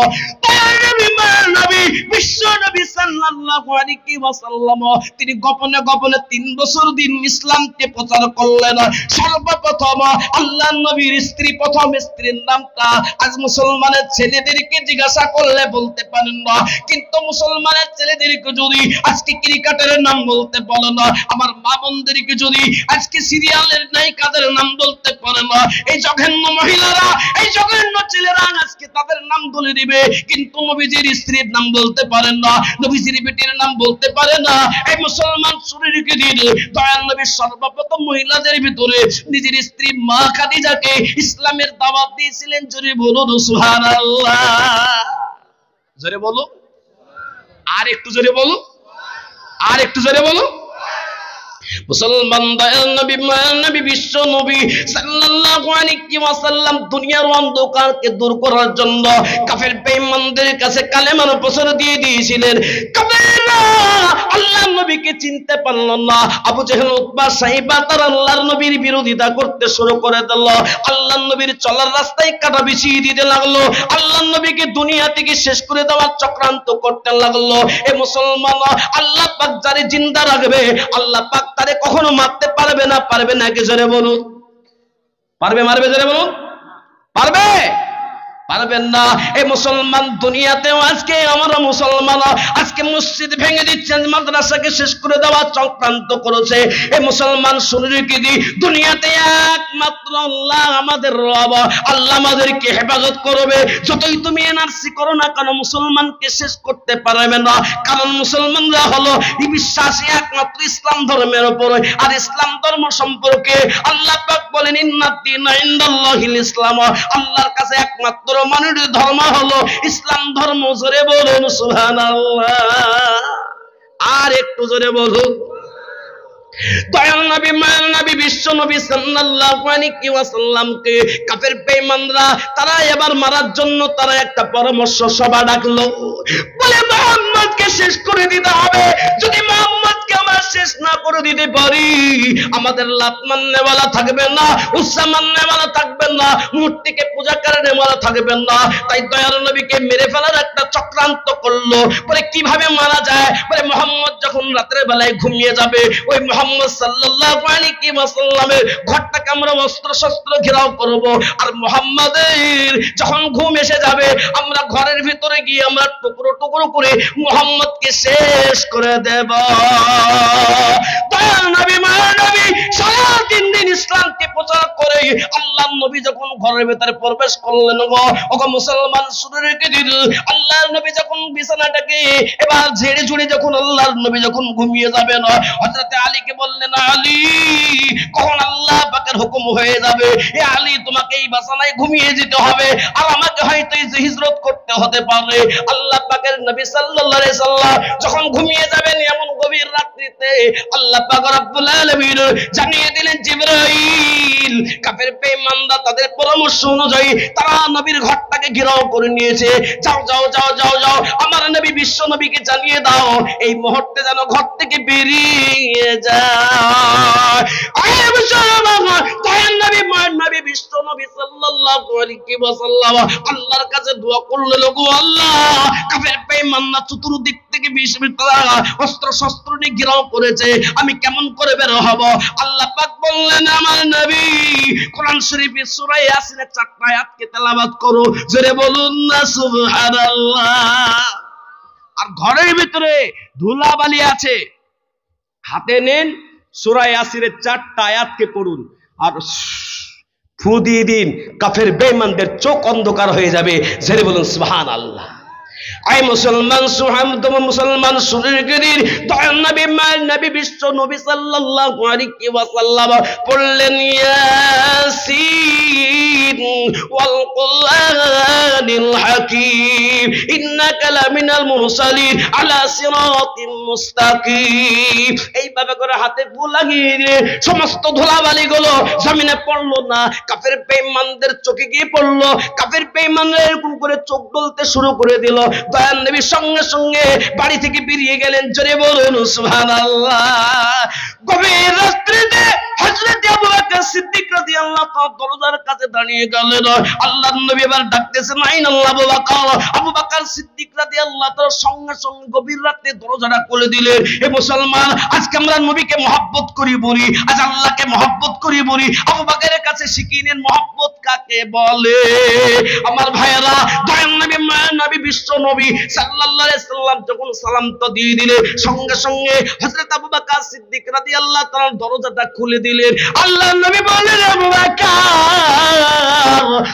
নবী বিশ্ব নবী সাল্লাল্লাহু আলাইহি ওয়াসাল্লাম তিনি গোপনে গোপনে 3 বছর দিন ইসলামকে প্রচার করলেন। সর্বপ্রথম আল্লাহর নবীর স্ত্রী, প্রথম স্ত্রীর নামটা আজ মুসলমানের ছেলেদেরকে জিজ্ঞাসা করলে বলতে পারেন না, কিন্তু মুসলমানের ছেলেদেরকে যদি আজকে ক্রিকেটের নাম বলতে বলে না, আমার মা বোনদেরকে যদি আজকে সিরিয়ালের নায়িকাদের নাম বলতে পারে না, এই জঘন্য মহিলারা, এই জঘন্য ছেলেরা আজকে তাদের নাম বলে দিবে, কিন্তু নবীজির স্ত্রীর নাম বলতে পারেন না, নবীজির বেটির নাম বলতে পারে না। এই মুসলমান শরীরকে দিয়ে দয়াল নবী সর্বপ্রথম মহিলাদের ভিতরে নিজের স্ত্রী মা খাদিজাকে ইসলামের দাওয়াত দিয়েছিলেন। জোরে বলুন সুবহানাল্লাহ। জোরে বলো, আর একটু জোরে বলো, আর একটু জোরে বলো। মুসলমান দয়াল নবী, মায়ার নবী, বিশ্ব নবী সাল্লাল্লাহু আলাইহি ওয়াসাল্লাম দুনিয়ার অন্ধকারকে দূর করার জন্য কাফের বেঈমানদের কাছে কালেমার প্রচার দিয়ে দিয়েছিলেন। কাফেররা আল্লাহর নবীকে চিনতে পারল না। আবু জেহেল, উতবা, সাইবা তারা আল্লাহর নবীর বিরোধিতা করতে শুরু করে দিল। আল্লাহর নবীর চলার রাস্তায় কাঁটা বিছিয়ে দিতে লাগলো। আল্লাহর নবীকে দুনিয়া থেকে শেষ করে দেওয়ার চক্রান্ত করতে লাগলো। এ মুসলমান, আল্লাহ পাক যারে জিন্দা রাখবে আল্লাহ পাক তারে কখনো মারতে পারবে না। পারবে নাকি জোরে বলুন? পারবে? মারবে? জোরে বলুন। পারবে? পারবেন না। এই মুসলমান দুনিয়াতেও আজকে আমরা মুসলমান আজকে মসজিদ ভেঙে দিচ্ছেন, মাদ্রাসাকে শেষ করে দেওয়ার চক্রান্ত করেছে। এই মুসলমান শুনে কি দি দুনিয়াতে একমাত্র আল্লাহ আমাদের রব, আল্লাহ আমাদেরকে হেফাজত করবে। যতই তুমি এনআরসি করো না কেন মুসলমানকে শেষ করতে পারবে না, কারণ মুসলমানরা হলো বিশ্বাসী একমাত্র ইসলাম ধর্মের উপরে। আর ইসলাম ধর্ম সম্পর্কে আল্লাহ পাক বলেন ইন্নাদ-দীনা ইনদাল্লাহিল ইসলাম, আল্লাহর কাছে একমাত্র মাননীয় ধর্ম হলো ইসলাম ধর্ম। জোরে বলুন সুবহানাল্লাহ, আর একটু জোরে বলুন। দয়াল নবী মায়ার নবী বিশ্ব নবী সাল্লাল্লাহু আলাইহি ওয়াসাল্লামকে কাফের বেঈমানরা তারা এবার মারার জন্য তারা একটা পরামর্শ সভা ডাকলো, বলে মুহাম্মদকে শেষ করে দিতে হবে। যদি মুহাম্মদকে আমরা শেষ না করে দিতে পারি আমাদের লাত মাননেওয়ালা থাকবে না, উজ্জা মাননেওয়ালা থাকবে না, মূর্তিকে পূজা করেনেওয়ালা থাকবে না। তাই দয়াল নবীকে মেরে ফেলার একটা চক্রান্ত করলো। বলে কিভাবে মারা যায়? বলে মুহাম্মদ যখন রাতের বেলায় ঘুমিয়ে যাবে ওই মুহাম্মদ সাল্লাল্লাহু আলাইহি ওয়াসাল্লামের ঘরটাকে আমরা অস্ত্র শস্ত্র ঘেরাও করব। আর মুহাম্মাদের যখন ঘুম এসে যাবে আমরা ঘরের ভিতরে গিয়ে আমরা টুকরো টুকরো করে মুহাম্মদকে শেষ করে দেব। দয়াল নবী মায়ার নবী সারা দিন ইসলামকে প্রচার করে আল্লাহর নবী যখন ঘরের ভিতরে প্রবেশ করলেন ওগো মুসলমান শুনে রেখে দিল, আল্লাহর নবী যখন বিছানাটাকে এবার ঝেড়ে ঝুড়ে যখন আল্লাহর নবী যখন ঘুমিয়ে যাবেন হযরত আলীকে বললেন, আলী কখন আল্লাহ পাকের হুকুম হয়ে যাবে এ আলী তোমাকে এই বিছানায় ঘুমিয়ে যেতে হবে, আর আমাকে হয়তো এই হিজরত করতে হতে পারে। আল্লাহ পাকের নবী সাল্লাল্লাহু আলাইহি সাল্লাম যখন ঘুমিয়ে যাবেন এমন গভীর রাত্রিতে আল্লাহ পাক রব্বুল আলামিন জানিয়ে দিলেন জিবরাইল কাফের বেঈমানরা তাদের পরামর্শ অনুযায়ী তারা নবীর ঘরটাকে ঘেরাও করে নিয়েছে। যাও যাও যাও যাও যাও আমার নবী বিশ্ব নবীকে জানিয়ে দাও এই মুহূর্তে যেন ঘর থেকে বেরিয়ে যায়। আয় মুসলমান দয়াল নবী মায়ের নবী বিশ্ব নবী সাল্লাল্লাহু আলাইহি ওয়াসাল্লাম আল্লাহর কাছে দোয়া করলেন, গো আল্লাহ কাফের বেঈমানরা চতুর্দিক থেকে অস্ত্র শস্ত্র নিয়ে ঘেরাও করেছে, আমি কেমন করে বের হব? আল্লাহ পাক বললেন, আমার নবী কোরআন শরীফের সূরা ইয়াসিনের 4টা আয়াতকে তেলাওয়াত করো। জোরে বলুন না সুবহানাল্লাহ। আর ঘরের ভিতরে ধুলাবালি আছে, হাতে নেন সূরা ইয়াসিনের 4টা আয়াতকে পড়ুন আর ফু দিয়ে দিন, কাফের বেঈমানদের চোখ অন্ধকার হয়ে যাবে। জোরে বলুন সুবহানাল্লাহ। আই মুসলমান মুসলমান শুনে গেরির দয়াল নবী মায়ের নবী বিশ্ব নবী সাল্লাল্লাহু আলাইহি ওয়াসাল্লাম পড়লেন ইয়াসিন ওয়াল কুরআনিল হাকীম ইন্নাকা লামিনাল মুরসালিন আলা সিরাতিন মুস্তাকিম। এইভাবে করে হাতে ফু লাগিয়ে সমস্ত ধুলাবালি গুলো জমিনে পড়লো না, কাফের বেঈমানদের চোখে গিয়ে পড়লো। কাফের বেঈমানরা এরকম করে চোখ ডলতে শুরু করে দিল। দয়াল নবী সঙ্গে সঙ্গে বাড়ি থেকে বেরিয়ে গেলেন। জোরে বলুন সুবহানাল্লাহ। গভীর রাত্রিতে হযরত আবু বকর সিদ্দিক রাদিয়াল্লাহু তাআলা দরজার কাছে দাঁড়িয়ে গেলেন। আল্লাহর নবী এবার ডাকতেছেন, আইন আল্লাহ আবু বকর। আবু বকর সিদ্দিক রাদিয়াল্লাহু তাআলা সঙ্গে সঙ্গে গভীর রাতে দরজাটা খুলে দিলেন। হে মুসলমান আজকে আমরা নবীকে মহব্বত করি বলি, আজ আল্লাহকে মহব্বত করি বলি। আবু বকরের কাছে শিখিয়ে নেন মহব্বত কাকে বলে। আমার ভাইয়েরা দয়াল নবী মায়ের নবী বিশ্ব নবী সাল্লাল্লাহু আলাইহি সাল্লাম যখন সালামটা দিয়ে দিলেন সঙ্গে সঙ্গে হযরত আবু বকর সিদ্দিক রাদিয়াল্লাহু তাআলা দরজাটা খুলে দিলেন। আল্লাহর নবী বললেন, আবু বকর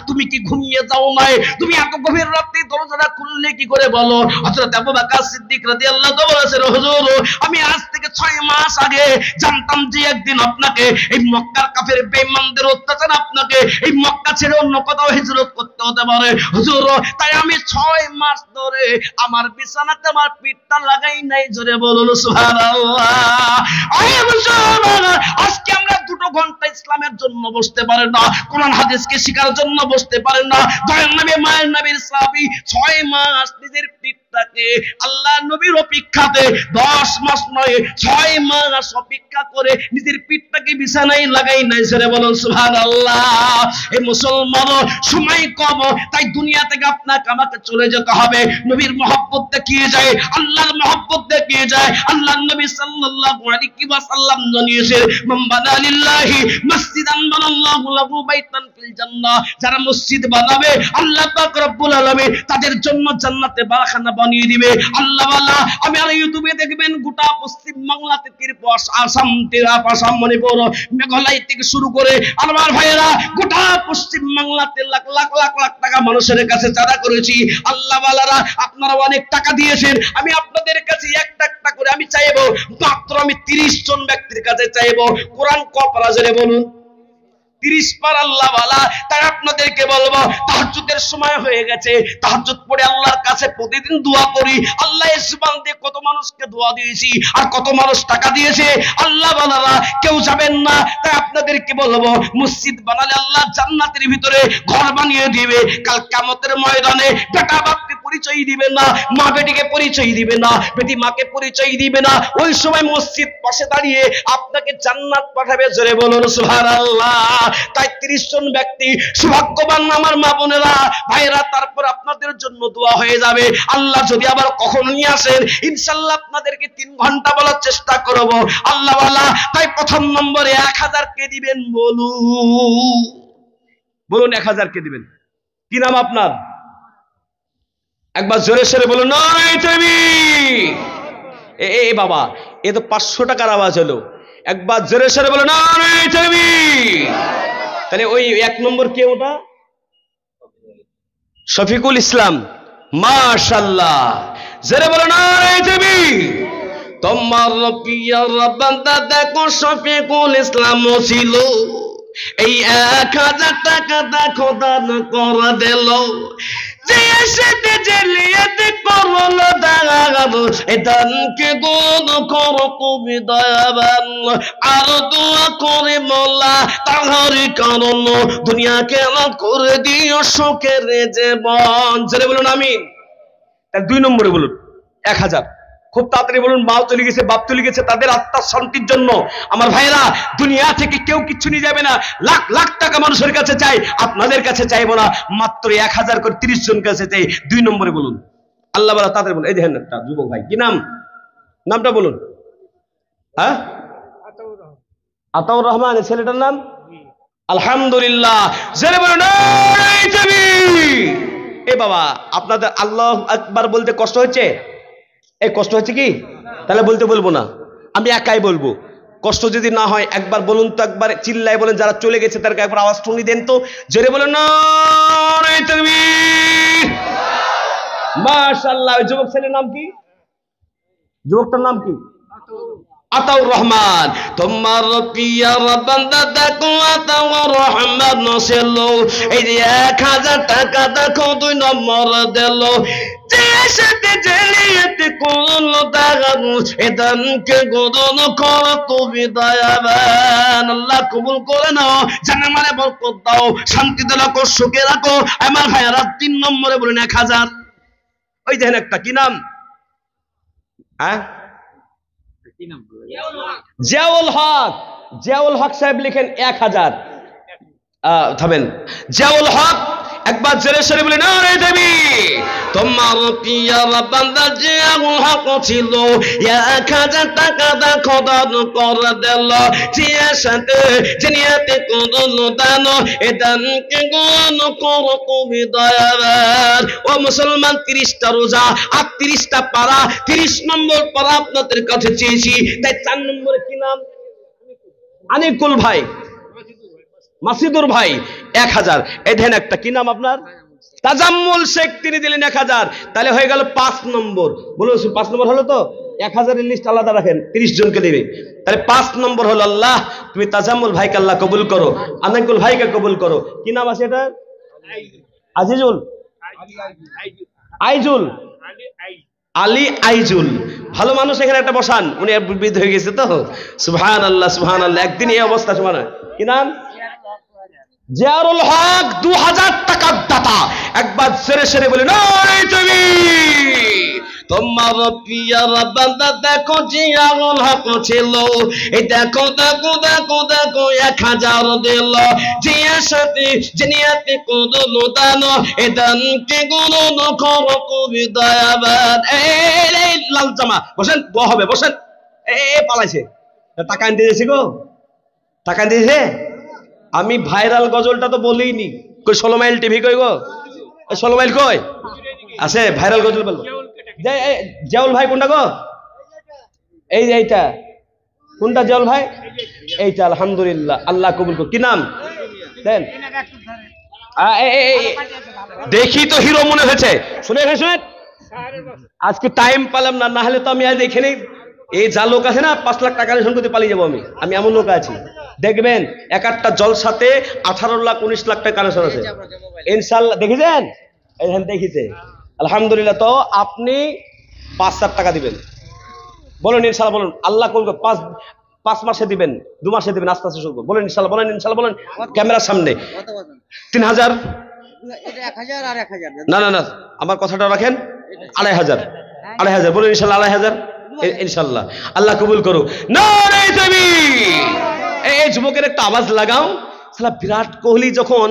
তুমি কি ঘুমিয়ে যাও নাই? তুমি এত গভীর রাতে দরজাটা খুললে কি করে বলো? হযরত আবু বকর সিদ্দিক রাদিয়াল্লাহু তাআলা বলেছেন, হুজুর আমি আজ থেকে 6 মাস আগে জানতাম যে একদিন আপনাকে এই মক্কার কাফের বেঈমানদের অত্যাচার আপনাকে এই মক্কা ছেড়ে অন্য কোথাও হিজরত করতে হতে পারে হুজুর, তাই আমি 6 মাস ধরে আমার বিছানাতে আমার পিঠটা লাগাই নাই। জোরে বলুন সুবহানাল্লাহ। আয় মুসলমান আজকে আমরা 2 ঘন্টা ইসলামের জন্য বসতে পারেন না, কোরআন হাদিসকে শিখার জন্য বসতে পারেন না। দয়াল নবী মায়ের নবীর সাহাবী 6 মাস নিজের পিঠ পিঠটাকে আল্লাহ নবীর অপেক্ষাতে 10 মাস নয় 6 মাস অপেক্ষা করে নিজের পিঠটাকে বিছানায় লাগাই নাই। সেরে বলুন সুবহানাল্লাহ। এই মুসলমান সময় কম, তাই দুনিয়া থেকে আপনাকে আমাকে চলে যেতে হবে। নবীর মহব্বত দেখিয়ে যায়, আল্লাহর মহব্বত দেখিয়ে যায়। আল্লাহর নবী সাল্লাল্লাহু আলাইহি ওয়াসাল্লাম জানিয়েছেন, মান বানা লিল্লাহি মসজিদান বানাল্লাহু লাহু বাইতান ফিল জান্নাহ। যারা মসজিদ বানাবে আল্লাহ পাক রব্বুল আলামিন তাদের জন্য জান্নাতে বারাখানা বানিয়ে দিবে। আল্লাহ ওয়ালা আমি আর ইউটিউবে দেখবেন গোটা পশ্চিম বাংলাতে ত্রিপুরা, আসাম, মণিপুর, মেঘালয় থেকে শুরু করে আমার ভাইয়েরা গোটা পশ্চিম বাংলাতে লাখ লাখ লাখ লাখ টাকা মানুষের কাছে চাঁদা করেছি। আল্লাহ ওয়ালারা আপনারা অনেক টাকা দিয়েছেন, আমি আপনাদের কাছে একটা একটা করে আমি চাইবো, মাত্র আমি 30 জন ব্যক্তির কাছে চাইবো। কোরআন কপারা জোরে বলুন 30 পার আল্লাহ ওয়ালা। তাই আপনাদেরকে বলবো তাহাজ্জুদের সময় হয়ে গেছে, তাহাজ্জুদ পড়ে আল্লাহর কাছে প্রতিদিন দোয়া করি। আল্লাহ এই জবান দিয়ে কত মানুষকে দোয়া দিয়েছি আর কত মানুষ টাকা দিয়েছে। আল্লাহ ওয়ালারা কেউ যাবেন না, তাই আপনাদেরকে বলবো মসজিদ বানালে আল্লাহ জান্নাতের ভিতরে ঘর বানিয়ে দিবে। কাল কিয়ামতের ময়দানে বেটা বাপকে পরিচয় দিবে না, মা বেটিকে পরিচয় দিবে না, বেটি মাকে পরিচয় দিবে না। ওই সময় মসজিদ পাশে দাঁড়িয়ে আপনাকে জান্নাত পাঠাবে। জোরে বলুন সুবহানাল্লাহ। তাই 30 জন ব্যক্তি সৌভাগ্যবান আমার মা বোনেরা ভাইরা, তারপর আপনাদের জন্য দোয়া হয়ে যাবে। আল্লাহ যদি আবার কখনো নিয়ে আসেন ইনশাআল্লাহ আপনাদেরকে 3 ঘন্টা বলার চেষ্টা করব আল্লাহ ওয়ালা। তাই প্রথম নম্বরে 1000 কে দিবেন বলুন 1000 কে দিবেন। কি নাম আপনার? একবার জোরে সরে বলুন নারায়ে তাকবীর। এ বাবা, এ তো 500 টাকার আওয়াজ হলো। একবার জোরে সরে বলুন নারায়ে তাকবীর। তাহলে ওই 1 নম্বর কে? ওটা শফিকুল ইসলাম, মাশাআল্লাহ। জোরে বলুন নারায়ে তাকবীর। তোমার পিয়ার বান্দা দেখো শফিকুল ইসলাম ছিল, এই 1000 টাকা দেখো দান করে দিল। যে এসেতে জেলিয়াতে করলো দাগাব, এ দানকে গুণ করো তুমি দয়াবান। আর দোয়া করে মোলা তাহার কারণ দুনিয়াকে আলাদা করে দিও শোকের জীবন। জোরে বলুন আমিন। তার 2 নম্বরে বলুন 1000। খুব তাড়াতাড়ি বলুন মাও চলে গেছে, বাপ চলে গেছে, তাদের আত্মার শান্তির জন্য। আমার ভাইরা দুনিয়া থেকে কেউ কিচ্ছু নিয়ে যাবে না। লাখ লাখ টাকা মানুষের কাছে চাই, আপনাদের কাছে চাইবো না। মাত্র 1000 করে 30 জন কাছে চাই। 2 নম্বরে বলুন আল্লাহ বলা তাদের বলুন। এই দেখেন একটা যুবক ভাই, কি নাম? নামটা বলুন। হ্যাঁ, আতাউর রহমান। ছেলেটার নাম? আলহামদুলিল্লাহ। জোরে বলুন নারায়ে তাকবীর। এ বাবা, আপনাদের আল্লাহু আকবার বলতে কষ্ট হচ্ছে? এই কষ্ট হচ্ছে কি? তাহলে বলতে বলবো না, আমি একাই বলবো। কষ্ট যদি না হয় একবার বলুন তো, একবার চিল্লায় বলেন। যারা চলে গেছে তাদেরকে একবার আওয়াজ শুনি দেন তো। জোরে বলুন নারায়ে তাকবীর। মাশাআল্লাহ। ওই যুবক ছেলের নাম কি? যুবকটার নাম কি? আতাউর রহমান। তোমার পিয়ার বান্দা দেখো আতাউর রহমান ছিল, এই যে 1000 টাকা দেখো 2 নম্বর দিল। যে সাথে জেলিয়াতে করলো দাগাব, এ দানকে গ্রহণ করো তুমি দয়াবান। আল্লাহ কবুল করে নাও, জানে মানে বরকত দাও, শান্তিতে রাখো, সুখে রাখো। আমার ভাইয়ারা 3 নম্বরে বলুন 1000। ওই দেখেন একটা, কি নাম? হ্যাঁ, জিয়াউল হক। জিয়াউল হক সাহেব লিখেন 1000। থামেন, জিয়াউল হক। একবার জোরে সরে বলে নারায়ে তাকবীর। তোমার পিয়ার বান্দা জিয়াউল হক ছিল, 1000 টাকা দেখো দান করে দিল। যে সাথে জেনিয়াতে করলো দান, এ দানকে গুণ করো তুমি দয়াবান। ও মুসলমান, 30টা রোজা আর 30টা পারা, 30 নম্বর পারা আপনাদের কাছে চেয়েছি। তাই 4 নম্বরে কি নাম? আনিকুল ভাই, মাসিদুর ভাই 1000। এই দেখেন একটা, কি নাম আপনার? তাজাম্মুল শেখ, তিনি দিলেন 1000। তাহলে হয়ে গেল 5 নম্বর। বলুন 5 নম্বর হলো তো? 1000 এর লিস্ট আলাদা রাখেন, 30 জনকে দেবে। তাহলে 5 নম্বর হলো আল্লাহ তুমি তাজাম্মুল ভাইকে আল্লাহ কবুল করো, আনিকুল ভাইকে কবুল করো। কি নাম আছে এটা? আজিজুল, আইজুল, আলী আইজুল। ভালো মানুষ এখানে একটা বসান, উনি বৃদ্ধ হয়ে গেছে তো। সুবহানাল্লাহ সুবহানাল্লাহ। একদিন এই অবস্থা সমান। কি নাম? জিয়াউল হক, 2000 টাকার দাতা। একবার সেরে সেরে বলে নারায়ে তাকবীর। তোমার পিয়ার বান্দা দেখো জিয়াউল হক ছিল, এই দেখো দেখো দেখো দেখো 1000 দিল, জিয়ার সাথে জিনিয়াতে কোন দান, এ দানকে কোন নখর কবি দয়াবান। এই লাল জামা বসেন, দোয়া হবে, বসেন। পালাইছে, টাকা আনতে দিয়েছি গো, টাকা আনতে দিয়েছে। আমি ভাইরাল গজলটা তো বলিনি, কই 16 মাইল টিভি কই গো, 16 মাইল কই আছে ভাইরাল গজল বলো। জিয়াউল ভাই কোনটা গো, এই যে এইটা কোনটা জিয়াউল ভাই, এইটা আলহামদুলিল্লাহ, আল্লাহ কবুল করুন। কি নাম দেন, দেখি তো হিরো মনে হয়েছে। শুনে শুনে আজকে টাইম পেলাম না, না হলে তো আমি আজ এখানে এই যা লোক আছে না 5 লাখ টাকা রেশন করতে পালিয়ে যাবো। আমি এমন লোক আছি, দেখবেন এক একটা জলসাতে 18 লাখ 19 লাখ টাকা কানেকশন আছে ইনশাল্লাহ। দেখেছেন, এইখানে দেখিছে আলহামদুলিল্লাহ। তো আপনি 5,000 টাকা দিবেন, বলেন ইনশাল্লাহ, বলেন আল্লাহ করবে। 5 মাসে দিবেন, 2 মাসে দিবেন, আস্তে আস্তে শুরু বলেন ইনশাল্লাহ, বলেন ইনশাল্লাহ, বলেন ক্যামেরার সামনে। 3000 না না না, আমার কথাটা রাখেন, 2,500 বলেন ইনশাল্লাহ, 2,500 ইনশাল্লাহ, আল্লাহ কবুল করুক। নারে তাকবীর। এই যুবকের একটা আওয়াজ লাগাও। সালা বিরাট কোহলি যখন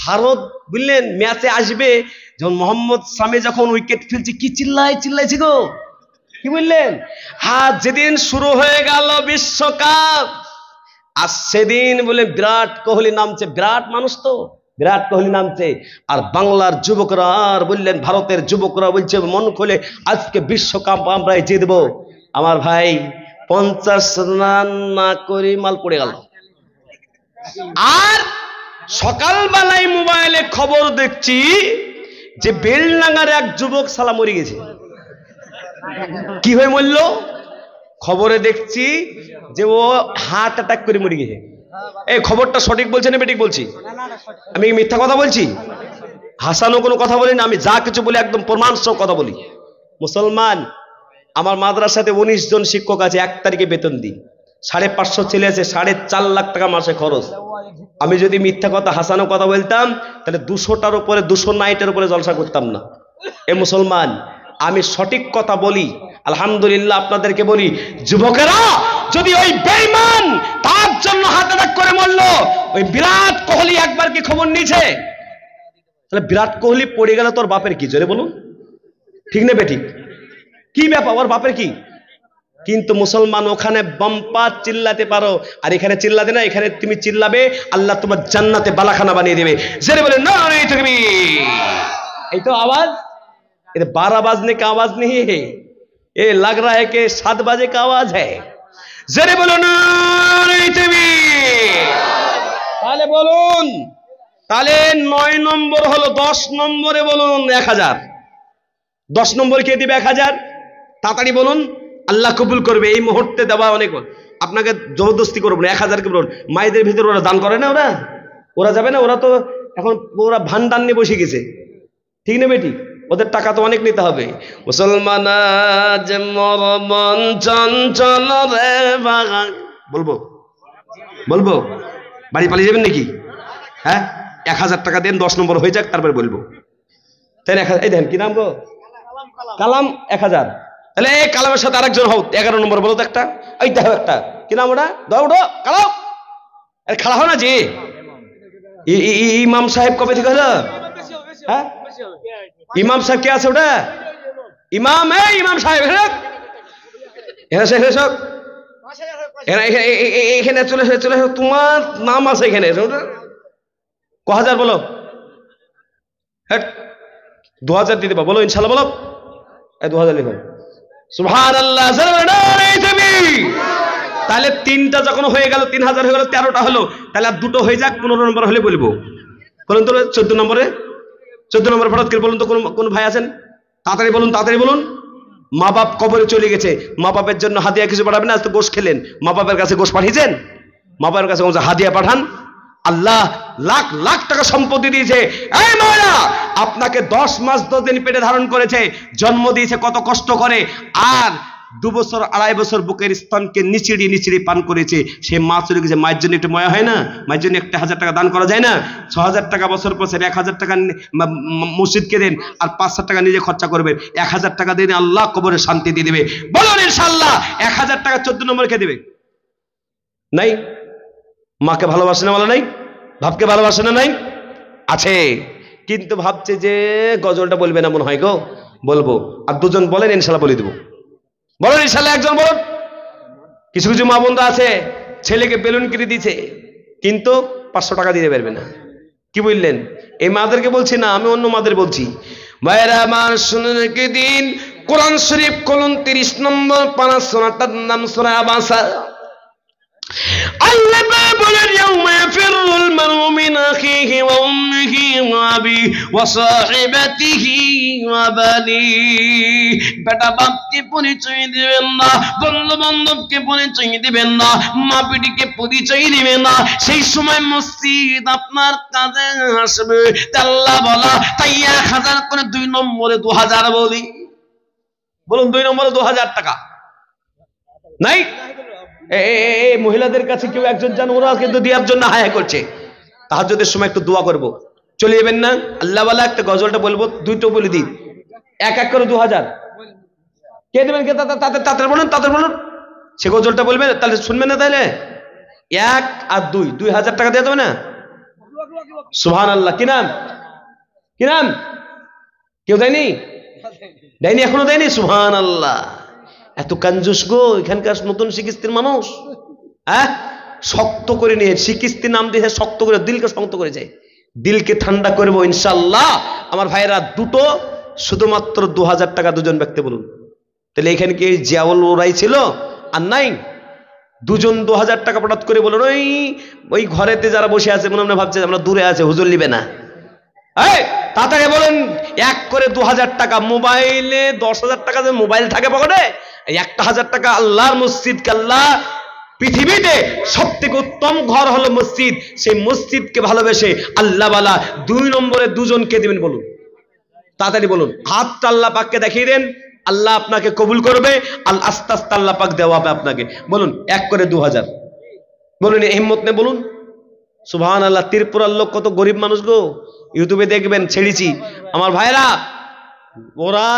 ভারত বুঝলেন ম্যাচে আসবে, যখন মোহাম্মদ শামি যখন উইকেট ফেলছে, কি চিল্লাইছে গো, কি বললেন? যেদিন শুরু হয়ে গেল বিশ্বকাপ, আর সেদিন বলে বিরাট কোহলি নামছে, বিরাট মানুষ তো, বিরাট কোহলি নামছে। আর বাংলার যুবকরা আর বললেন, ভারতের যুবকরা বলছে মন খুলে আজকে বিশ্বকাপ আমরাই জিতবো। আমার ভাই 50 রান না করে মাল পড়ে গেল। আর সকালবেলায় মোবাইলে খবর দেখছি যে বেলডাঙ্গার এক যুবক সালা মরে গেছে। কি হয়ে মরল? খবরে দেখছি যে ও হার্ট অ্যাটাক করে মরে গেছে। এই খবরটা সঠিক বলছে না বেঠিক বলছি? আমি মিথ্যা কথা বলছি? হাসানো কোনো কথা বলি না, আমি যা কিছু বলি একদম প্রমাণ সহ কথা বলি। মুসলমান, আমার মাদ্রাসাতে 19 জন শিক্ষক আছে, 1 তারিখে বেতন দিই। 550 ছেলে আছে, 4.5 লাখ টাকা মাসে খরচ। আমি যদি মিথ্যা কথা হাসানো কথা বলতাম তাহলে 200টার উপরে 200 নাইটের উপরে জলসা করতাম না। এ মুসলমান, আমি সঠিক কথা বলি আলহামদুলিল্লাহ। আপনাদেরকে বলি, যুবকেরা যদি ওই বেঈমান তার জন্য হাত অ্যাটাক করে মরল, ওই বিরাট কোহলি একবার কি খবর নিয়েছে? তাহলে বিরাট কোহলি পড়ে গেল, তোর বাপের কি? জোরে বলুন, ঠিক না বেঠিক? কি ব্যাপার, ওর বাপের কি? কিন্তু মুসলমান, ওখানে বাম্পা চিল্লাতে পারো, আর এখানে চিল্লাতে না। এখানে তুমি চিল্লাবে, আল্লাহ তোমার জান্নাতে বালাখানা বানিয়ে দেবে। জোরে বলে নারে তাকবীর। এই তো আওয়াজ, ये 12 बजने का आवाज नहीं है, ये लग रहा है कि 7 बजे का आवाज है। जरे बोलो नारे ताकबीर। তাহলে বলুন, তাহলে 9 নম্বর হলো, 10 নম্বরে বলুন 1000। 10 নম্বর কে দিবে 1000? তাড়াতাড়ি বলুন, আল্লাহ কবুল করবে। এই মুহূর্তে দেওয়া অনেক, আপনাকে জবরদস্তি করবো না। 1000 কে বলুন। মায়েদের ভিতরে ওরা দান করে না, ওরা যাবে না? ওরা তো এখন ওরা ভান্ডার নিয়ে বসে গেছে, ঠিক না বেটি? ওদের টাকা তো অনেক নিতে হবে। মুসলমান আজ মোর মন চঞ্চল রে বাগান, বলবো বলবো বাড়ি পালিয়ে যাবেন নাকি? হ্যাঁ, 1000 টাকা দেন, 10 নম্বর হয়ে যাক, তারপরে বলবো। তাই 1000। এই দেন, কি নাম গো? কালাম। 1000। তাহলে এই কালামের সাথে আরেকজন হোক, 11 নম্বর বলো তো একটা। এই দেখো একটা, কি নাম ওটা? দাও কালাম। আরে খাড়া হো না জি। ইমাম সাহেব কবে থেকে হলো? হ্যাঁ, ইমাম সাহেব কে আছে ওটা? ইমাম, ইমাম সাহেব এখানে চলে তোমার নাম আছে এখানে। ক1000 বলো? 2000 দিতে পারো, বলো ইনশাল্লাহ, বলো 2000 লিখো। সুবহানাল্লাহ। তাহলে 3টা যখন হয়ে গেল, 3000 হয়ে গেল, 13টা হলো। তাহলে আর 2টো হয়ে যাক, 15 নম্বর হলে বলবো। বলুন তো 14 নম্বরে, 14 নম্বর ফরজ করে বলুন তো, কোন ভাই আছেন? তাড়াতাড়ি বলুন, তাড়াতাড়ি বলুন। মা বাপ কবরে চলে গেছে, মা বাপের জন্য হাদিয়া কিছু পাঠাবেন না? আজ তো গোশ খেলেন, মা বাপের কাছে গোশ পাঠিয়েছেন? মা বাপের কাছে হাদিয়া পাঠান। আল্লাহ লাখ লাখ টাকা সম্পত্তি দিয়েছে। এই মায়েরা, আপনাকে 10 মাস 10 দিন পেটে ধারণ করেছে, জন্ম দিয়েছে কত কষ্ট করে, আর 2 বছর 2.5 বছর বুকের স্তনকে নিচিড়ি নিচিড়ি পান করেছে, সে মা চলে গেছে। মায়ের জন্য একটু ময়া হয় না? মায়ের জন্য 1000 টাকা দান করা যায় না? 6000 টাকা বছর পর 1000 টাকা মসজিদকে দেন, আর 500 টাকা নিজে খরচা করবেন। 1000 টাকা দিয়ে আল্লাহ কবরে শান্তি দিয়ে দেবে। বলুন ইনশাআল্লাহ। 1000 টাকা 14 নম্বর কে দেবে? নাই? মাকে ভালোবাসে না বলে নাই? ভাবকে ভালোবাসে না? নাই আছে, কিন্তু ভাবছে যে গজলটা বলবে না মনে হয় গো। বলবো। আর 2 জন বলেন, ইনশাআল্লাহ বলে দেবো। বলেন ইনশাআল্লাহ। একজন বলুন। কিছু কিছু মা বোনরা আছে ছেলেকে বেলুন কিনে দিয়েছে, কিন্তু 500 টাকা দিতে পারবে না। কি বললেন? এই মাদেরকে বলছি না, আমি অন্য মাদের বলছি। ভাইরা আমার শুনে রেখে দিন, কোরআন শরীফ খুলুন 30 নম্বর পারা, সূরাটার নাম সূরা আবাসা। আল্লাহ বলেন, ইয়াউমা ইয়াফিরুল মারউ মিন আখিহি ওয়া উম্মিহি ওয়া আবিহি ওয়া সাহিবাতিহি ওয়া বানিহি। বেটা বাপকে পরিচয় দিবেন না, বন্ধু বান্ধবকে পরিচয় দিবেন না, মা পিটিকে পরিচয় দিবেন না। সেই সময় মসজিদ আপনার কাছে আসবে। আল্লাহ বলা, তাই 1000 করে 2 নম্বরে 2000 বলি। বলুন 2 নম্বরে 2000 টাকা নাই? মহিলাদের কাছে কেউ একজন যান, ওরা কিন্তু দেওয়ার জন্য হায় করছে। তাহাজ্জুদের সময় একটু দোয়া করব, চলে যাবেন না? আল্লাহ ওয়ালা একটা গজলটা বলবো, 2টো বলে দিই, 1 করে 2000 কে দেবেন? কে? তাদের বলুন, তাদের বলুন। সে গজলটা বলবেন, তাহলে শুনবেন না? তাহলে 1 আর 2, 2000 টাকা দিয়ে দেবে না? সুবহানাল্লাহ। কি নাম? কি নাম? কেউ দেয়নি? দেয়নি? এখনো দেয়নি? সুবহানাল্লাহ। এত কঞ্জুস গো এখানকার নতুন শিক্ষিস্তির মানুষ। হ্যাঁ, শক্ত করে নিয়ে শিক্ষিস্তির নাম দিয়ে শক্ত করে দিলকে শক্ত করে যায়। দিলকে ঠান্ডা করবো ইনশাআল্লাহ। আমার ভাইরা, 2টো শুধুমাত্র 2000 টাকা 2 জন ব্যক্তি বলুন। তাহলে এখানে কি জিয়াউল ওরাই ছিল আর নাই? 2 জন 2000 টাকা পটাত করে বলুন। ওই ঘরেতে যারা বসে আছে মনে মনে ভাবছে আমরা দূরে আছে, হুজুর নিবে না। তাড়াতাড়ি বলেন, 1 করে 2000 টাকা। মোবাইলে 10,000 টাকা যে মোবাইল থাকে পকেটে, 1000 টাকা আল্লাহর মসজিদ। আল্লাহ পৃথিবীতে সবথেকে উত্তম ঘর হলো মসজিদ। সেই মসজিদকে ভালোবেসে আল্লাহ ওয়ালা 2 নম্বরে 2 জনকে দিবেন বলুন। তাড়াতাড়ি বলুন। হাতটা আল্লাহ পাককে দেখিয়ে দেন, আল্লাহ আপনাকে কবুল করবে। আস্তে আস্তে আল্লাহ পাক দেওয়া হবে আপনাকে। বলুন 1 করে 2000 বলুন, হিম্মত নে বলুন। সুবহানাল্লাহ। ত্রিপুরার লোক কত গরিব মানুষ গো, ইউটিউবে দেখবেন, ছেড়েছি। আমার ভাইরা, ওরা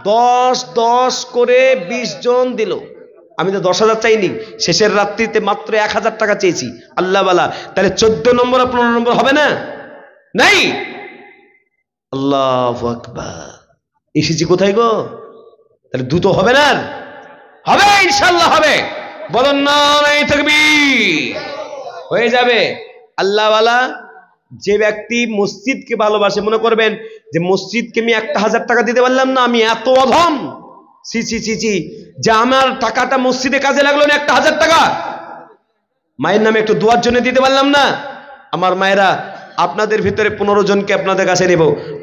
10 করে 20 জন দিল। আমি তো 10,000 চাইনি, শেষের রাত্রিতে মাত্র 1000 টাকা চেয়েছি আল্লাহ ওয়ালা। তাহলে 14 নম্বর আর 15 নম্বর হবে না? নাই? আল্লাহু আকবার। এসেছি কোথায় গো? তাহলে 2 তো হবে না? হবে ইনশাআল্লাহ, হবে। বলুন নারে তাকবীর। হয়ে যাবে। আল্লাহ ওয়ালা যে ব্যক্তি মসজিদকে ভালোবাসে, মনে করবেন যে মসজিদকে আমি 1000 টাকা দিতে পারলাম না, আমি এত অধম, ছি ছি ছি ছি, যে আমার টাকাটা মসজিদে কাজে লাগলো না 1000 টাকা, মায়ের নামে একটু দোয়ার জন্য দিতে পারলাম না। আমার মায়েরা, আপনাদের ভিতরে 15 জনকে আপনাদের কাছে নেব।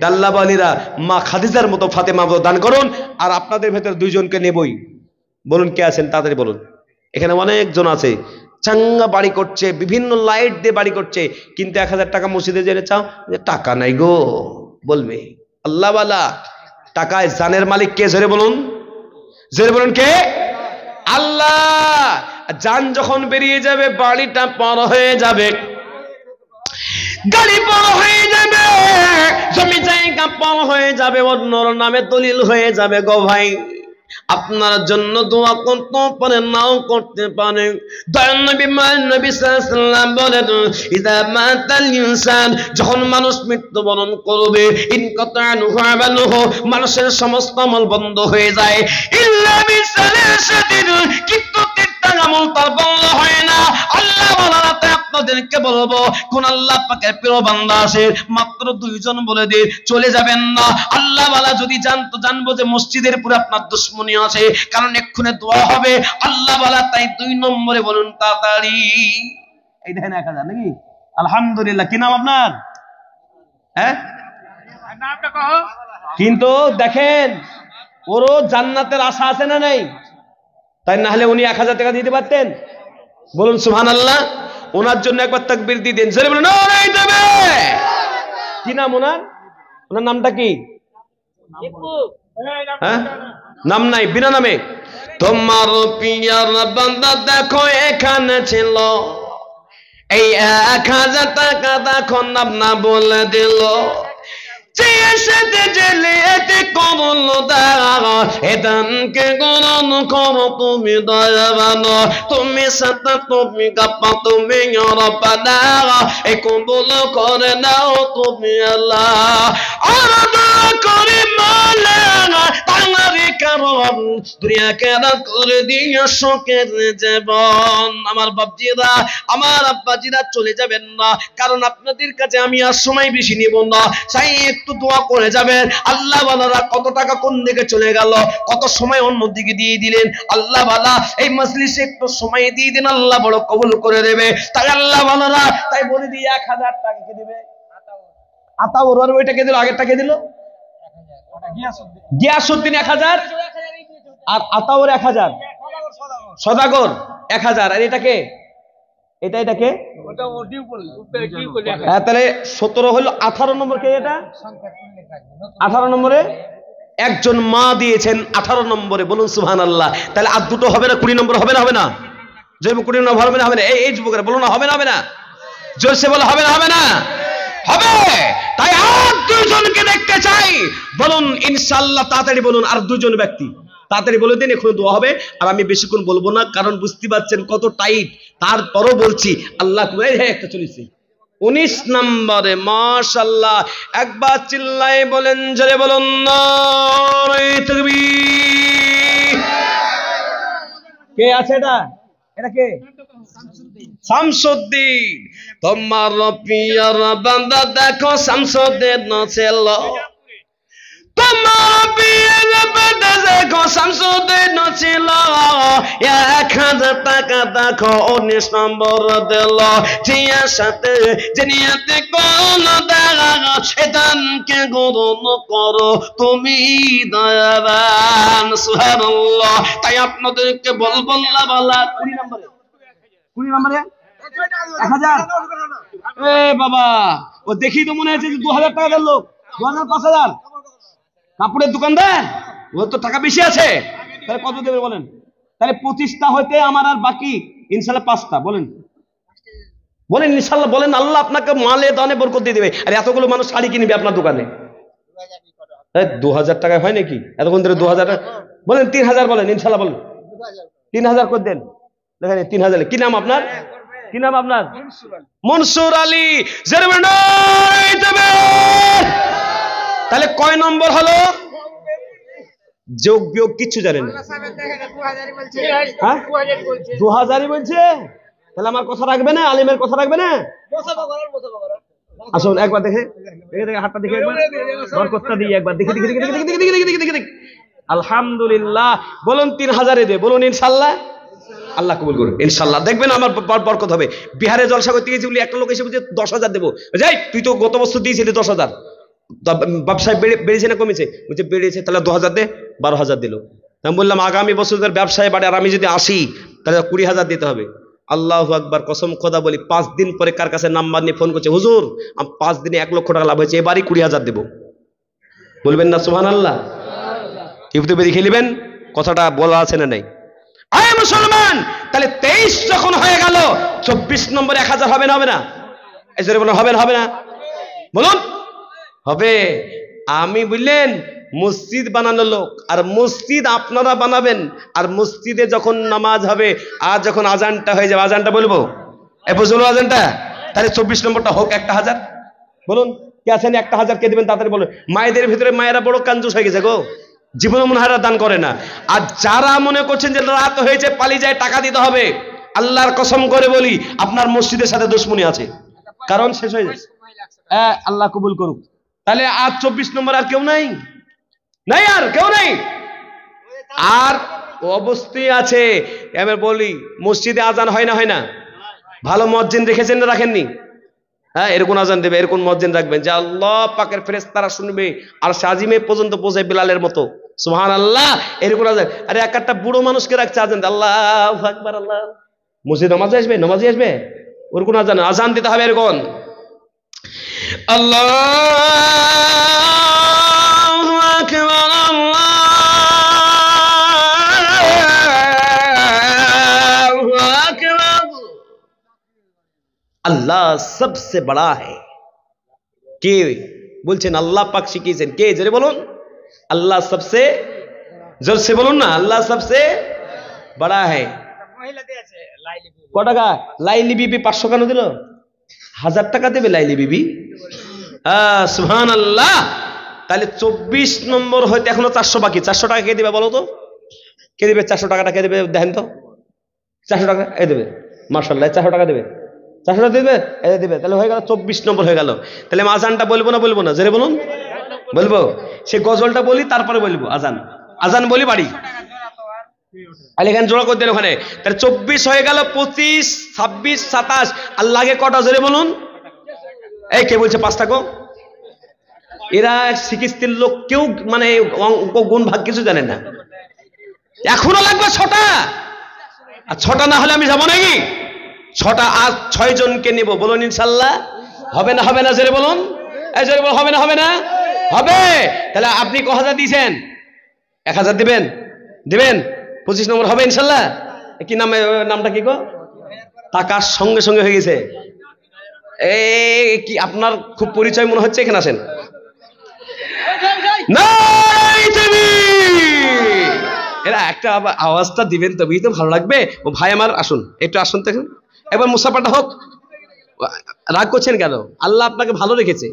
আল্লাহ বালিরা, মা খাদিজার মতো ফাতেমা দান করুন। আর আপনাদের ভিতরে 2 জনকে নেবই। বলুন কে আছেন? তাড়াতাড়ি বলুন। এখানে অনেকজন আছে, চাঙ্গা বাড়ি করছে, বিভিন্ন লাইট দিয়ে বাড়ি করছে, কিন্তু 1000 টাকা মসজিদে জেনে চাও, টাকা নাই গো বলবে। আল্লাহ ওয়ালা টাকায় জানের মালিক কে? জোরে বলুন, জোরে বলুন কে? আল্লাহ। জান যখন বেরিয়ে যাবে, বাড়িটা পার হয়ে যাবে, গাড়ি পার হয়ে যাবে, জমি জায়গা পার হয়ে যাবে, অন্যর নামে দলিল হয়ে যাবে গো ভাই। আপনার জন্য দোয়া করতে পারেন, নাও করতে পারেন। দয়াল নবী নবী সাল্লাল্লাহু আলাইহি ওয়াসাল্লাম বলেন, ইযা মাতাল ইনসান, যখন মানুষ মৃত্যুবরণ করবে, ইনকাতা আনহু আমালুহু, মানুষের সমস্ত আমল বন্ধ হয়ে যায়, ইল্লা বিসালাসাতিন, কিন্তু 3টা আমল তার বন্ধ হয় না। আল্লাহ বলেন, আপনাদেরকে বলবো, কোন আল্লাহ পাকের প্রিয় বান্দা আছে, মাত্র 2 জন বলে দিয়ে চলে যাবেন না। আল্লাহ ওয়ালা যদি জানবো যে মসজিদের উপরে আপনার দুশমনী আছে, কারণ এক্ষুনি দোয়া হবে আল্লাহ ওয়ালা। তাই 2 নম্বরে বলুন তাড়াতাড়ি। এই দেখেন 1000 নাকি? আলহামদুলিল্লাহ। কি নাম আপনার? হ্যাঁ, নামটা কও। কিন্তু দেখেন, ওরও জান্নাতের আশা আছে না নাই? তাই না হলে উনি 1000 টাকা দিতে পারতেন? বলুন সুবহানাল্লাহ। ওনার জন্য একবার তাকবীর দিয়ে দেন, জোরে বলুন নারে তাকবীর। কি নাম ওনার? ওনার নামটা কি? হ্যাঁ, নাম নাই, বিনা নামে। তোমার পিয়ার বান্দা দেখো এখানে ছিল, এই 1000 টাকা দেখো না বলে দিল, তুমি দয়াবান, তুমি সাথে তুমি গাপা, তুমি রব্বানা, এই কবুল করে নাও তুমি আল্লাহ। আর দোয়া করি মাওলানা তাঙ্গারি কারণ দুনিয়া কেনা করে দিয়ে শোকের জীবন। আমার বাপজিরা, আমার আব্বাজিরা চলে যাবেন না, কারণ আপনাদের কাছে আমি আর সময় বেশি নিব না, চাই একটু দোয়া করে যাবেন। আল্লাহ ওয়ালারা কত টাকা কোন দিকে চলে গেল, কত সময় অন্য দিকে দিয়ে দিলেন। আল্লাহ ওয়ালা এই মজলিসে একটু সময় দিয়ে দিন, আল্লাহ বড় কবুল করে দেবে। তাই আল্লাহ ওয়ালারা তাই বলে দিয়ে 1000 টাকা কে দিবে, আতাউর আর ওইটাকে দিল, আগেরটাকে দিল গিয়াসউদ্দিন 1000 আর আতাউর 1000, সদাগর 1000, আর এটাকে এটাকে তাহলে 17 হলো। 18 নম্বর কে? এটা 18 নম্বরে একজন মা দিয়েছেন 18 নম্বরে, বলুন সুবহানাল্লাহ। তাহলে আর দুটো হবে না, 20 নম্বর হবে না? হবে না? জৈব 20 নম্বর হবে না? হবে না? এই যুবকেরা বলুন না, হবে না? হবে না? জোরসে বলো, হবে না? হবে না? হবে। তাই আর দুজনকে দেখতে চাই, বলুন ইনশাআল্লাহ। তাড়াতাড়ি বলুন, আর দুজন ব্যক্তি তাড়াতাড়ি বলে দিন, এখন দোয়া হবে। আর আমি বেশিক্ষণ বলবো না, কারণ বুঝতে পারছেন কত টাইট, তারপরও বলছি আল্লাহ। হ্যাঁ, একটা চলেছে 19 নম্বরে, মাশাআল্লাহ। একবার চিল্লায়ে বলেন, জোরে বলুন নারে তাকবীর। কে আছে এটা? এটা কে? শামসুদ্দিন। তোমার পিয়ার বান্দা দেখো শামসুদ্দিন ছিল, তোমার পিয়ার বান্দা দেখো শামসুদ্দিন ছিল, 1000 টাকা দেখো 19 নম্বর দিল, জিয়ার সাথে জিনিয়াতে কোন দেখা শয়তানকে গ্রহণ করো তুমি দয়াবান। সুবহানাল্লাহ। তাই আপনাদেরকে বলবো না বলা 20 নম্বরে 1000। এ বাবা, ও দেখি তো মনে হচ্ছে 2000 টাকা দিল, 2000 5000 কাপড়ের দোকানদার, ও তো টাকা বেশি আছে। তাহলে কত দেবে বলেন? তাহলে 25টা হইতে আমার আর বাকি ইনশাআল্লাহ 5টা। বলেন বলেন ইনশাআল্লাহ, বলেন আল্লাহ আপনাকে মালে দানে বরকত দিয়ে দেবে। আর এতগুলো মানুষ শাড়ি কিনবে আপনার দোকানে, 2000 টাকায় হয় নাকি? এতক্ষণ ধরে 2000, বলেন 3000, বলেন ইনশাআল্লাহ, বলেন 3000 করে দেন। দেখেন 3000। কি নাম আপনার? কি নাম আপনার? মনসুর আলী। তাহলে কয় নম্বর হলো? যোগ বিয়োগ কিচ্ছু জানেন না? 2000ই বলছে। তাহলে আমার কথা রাখবে না? আলিমের কথা রাখবে না? আসুন একবার দেখে হাতটা দেখে, একবার বরকতটা দিয়ে একবার দেখে দেখে। আলহামদুলিল্লাহ। বলুন 3000 দে, বলুন ইনশাআল্লাহ। আল্লাহ কবুল করুন ইনশাআল্লাহ। দেখবেন আমার বরকত হবে। বিহারে জলসা করতে গেছি বলি একটা লোক এসে বলছে 10,000 দেবো। যাই, তুই তো গত বছর দিয়েছিলি 10,000, ব্যবসায় বেড়েছে না কমেছে? বলছে বেড়েছে। তাহলে 2000 দে। 12,000 দিল। আমি বললাম আগামী বছর ব্যবসায় বাড়ে, আর আমি যদি আসি তাহলে 20,000 দিতে হবে। আল্লাহু আকবার। কসম খোদা বলি, 5 দিন পরে কার কাছে নাম্বার নিয়ে ফোন করছে, হুজুর 5 দিনে 1 লক্ষ টাকা লাভ হয়েছে, এবারই 20,000 দেবো। বলবেন না সুবহানাল্লাহ? ইউটিউবে দেখে নেবেন, কথাটা বলা আছে না নাই? আয় মুসলমান, তাহলে 23 যখন হয়ে গেল, 24 নম্বরে 1000 হবে না? হবে না? এই জোরে বলুন, হবে না? হবে না? বলুন হবে। আমি বুঝলেন মসজিদ বানানো লোক, আর মসজিদ আপনারা বানাবেন, আর মসজিদে যখন নামাজ হবে, আর যখন আজানটা হয়ে যাবে, আজানটা বলবো, বুঝলো আজানটা, তাহলে 24 নম্বরটা হোক 1000। বলুন কে আছেন? 1000 কে দেবেন তাড়াতাড়ি বলুন। মায়েদের ভিতরে মায়েরা বড় কাঞ্জুস হয়ে গেছে গো, জীবনে মনে হয় দান করে না। আর যারা মনে করছেন যে রাত হয়েছে পালিয়ে যায় টাকা দিতে হবে, আল্লাহর কসম করে বলি আপনার মসজিদের সাথে দুশমনি আছে, কারণ শেষ হয়ে যায়। আল্লাহ কবুল করুক। তাহলে আর 24 নম্বর আর কেউ নাই? নাই, আর কেউ নাই। আর অবস্থায় আছে। এবার বলি, মসজিদে আজান হয় না? হয় না? ভালো মুয়াজ্জিন রেখেছেন না রাখেননি? হ্যাঁ, এরকম আজান দেবে, এরকম মুয়াজ্জিন রাখবেন যে আল্লাহ পাকের ফেরেশতারা শুনবে, আর সাজিমে পর্যন্ত পৌঁছায় বিলালের মতো। সুবহানাল্লাহ। এরকম আজান। আরে একটা বুড়ো মানুষকে রাখছে আজান, আল্লাহু আকবার। আল্লাহ মসজিদ নামাজে আসবে, নামাজি আসবে, ওরকম আজান আজান দিতে হবে এরকম। আল্লাহু আকবার, আল্লাহু अल्लाह सबसे बड़ा है। কে বলছেন? আল্লাহ পাক শিখিয়েছেন। কে? জোরে বলুন। আল্লাহ सबसे, জোরসে বলুন না, আল্লাহ सबसे बड़ा है। ক টাকা? লাইলি বিবি 500 কেন দিল? 1000 টাকা দেবে লাইলি বিবি। সুবহানাল্লাহ। তাহলে 24 নম্বর হইতে এখনো 400 বাকি। 400 টাকা কে দিবে বলো তো? কে দিবে 400 টাকাটা? কে দিবে দেখেন তো? 400 টাকা এ দেবে। মাশাআল্লাহ, 400 টাকা দেবে। 400 টাকা দেবে, এ দেবে। তাহলে হয়ে গেল 24 নম্বর হয়ে গেল। তাহলে আমি আজানটা বলবো না বলবো না? জোরে বলুন। বলবো। সে গজলটা বলি তারপরে বলবো আজান। আজান বলি বাড়ি। আলে এখানে জোড়া করে দেন ওখানে। তাহলে 24 হয়ে গেল, 25, 26, 27। আর লাগে কটা? জোরে বলুন। এই কে বলছে 5 টাকা? এরা শিখিস্তির লোক কেউ মানে অঙ্ক গুণ ভাগ কিছু জানে না। এখনো লাগবে 6টা। আর 6টা না হলে আমি যাবো নাকি? 6টা আজ 6 জনকে নিব। বলুন ইনশাআল্লাহ। হবে না? হবে না? জোরে বলুন। এই জোরে বলুন। হবে না? হবে না? হবে। তাহলে আপনি ক হাজার দিয়েছেন? 1000 দিবেন? দিবেন? 25 নম্বর হবে ইনশাআল্লাহ। কি নাম? নামটা কি গো? টাকার সঙ্গে সঙ্গে হয়ে গেছে। এই কি আপনার খুব পরিচয় মনে হচ্ছে? এখানে আসেন। এরা একটা আওয়াজটা দিবেন তবেই তো ভালো লাগবে। ও ভাই আমার আসুন, একটু আসুন তো একবার মুসাফাটা হোক। রাগ করছেন কেন? আল্লাহ আপনাকে ভালো রেখেছে,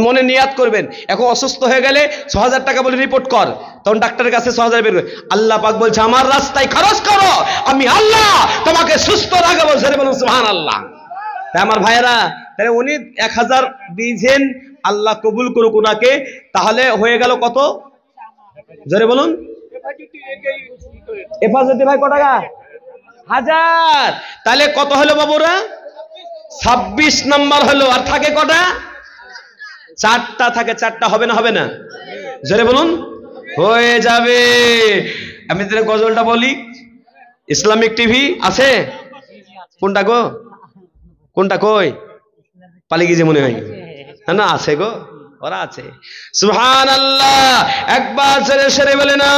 মনে নিয়াত করবেন। এখন অসুস্থ হয়ে গেলে 6000 টাকা বলে রিপোর্ট কর, তখন ডাক্তারের কাছে 6000 বের করে। আল্লাহ পাক বলছে আমার রাস্তায় খরচ করো, আমি আল্লাহ তোমাকে সুস্থ রাখবো। বলুন সুবহানাল্লাহ। আমার ভাইয়েরা, তাহলে উনি 1000 দিয়েছেন, আল্লাহ কবুল করুক উনাকে। তাহলে হয়ে গেল কত? জোরে বলুন। হেফাজতে ভাই ক টাকা? 1000। তাহলে কত হলো বাবুরা? 26 নাম্বার হলো। আর থাকে কটা? 4টা থাকে। 4টা হবে না? হবে না? জোরে বলুন। হয়ে যাবে। আমি তাহলে গজলটা বলি। ইসলামিক টিভি আছে? কোনটা গো? কোনটা? কই পালিয়ে গেছে মনে হয়। না আছে গো, ওরা আছে। সুবহানাল্লাহ। একবার সেরে সেরে বলে না।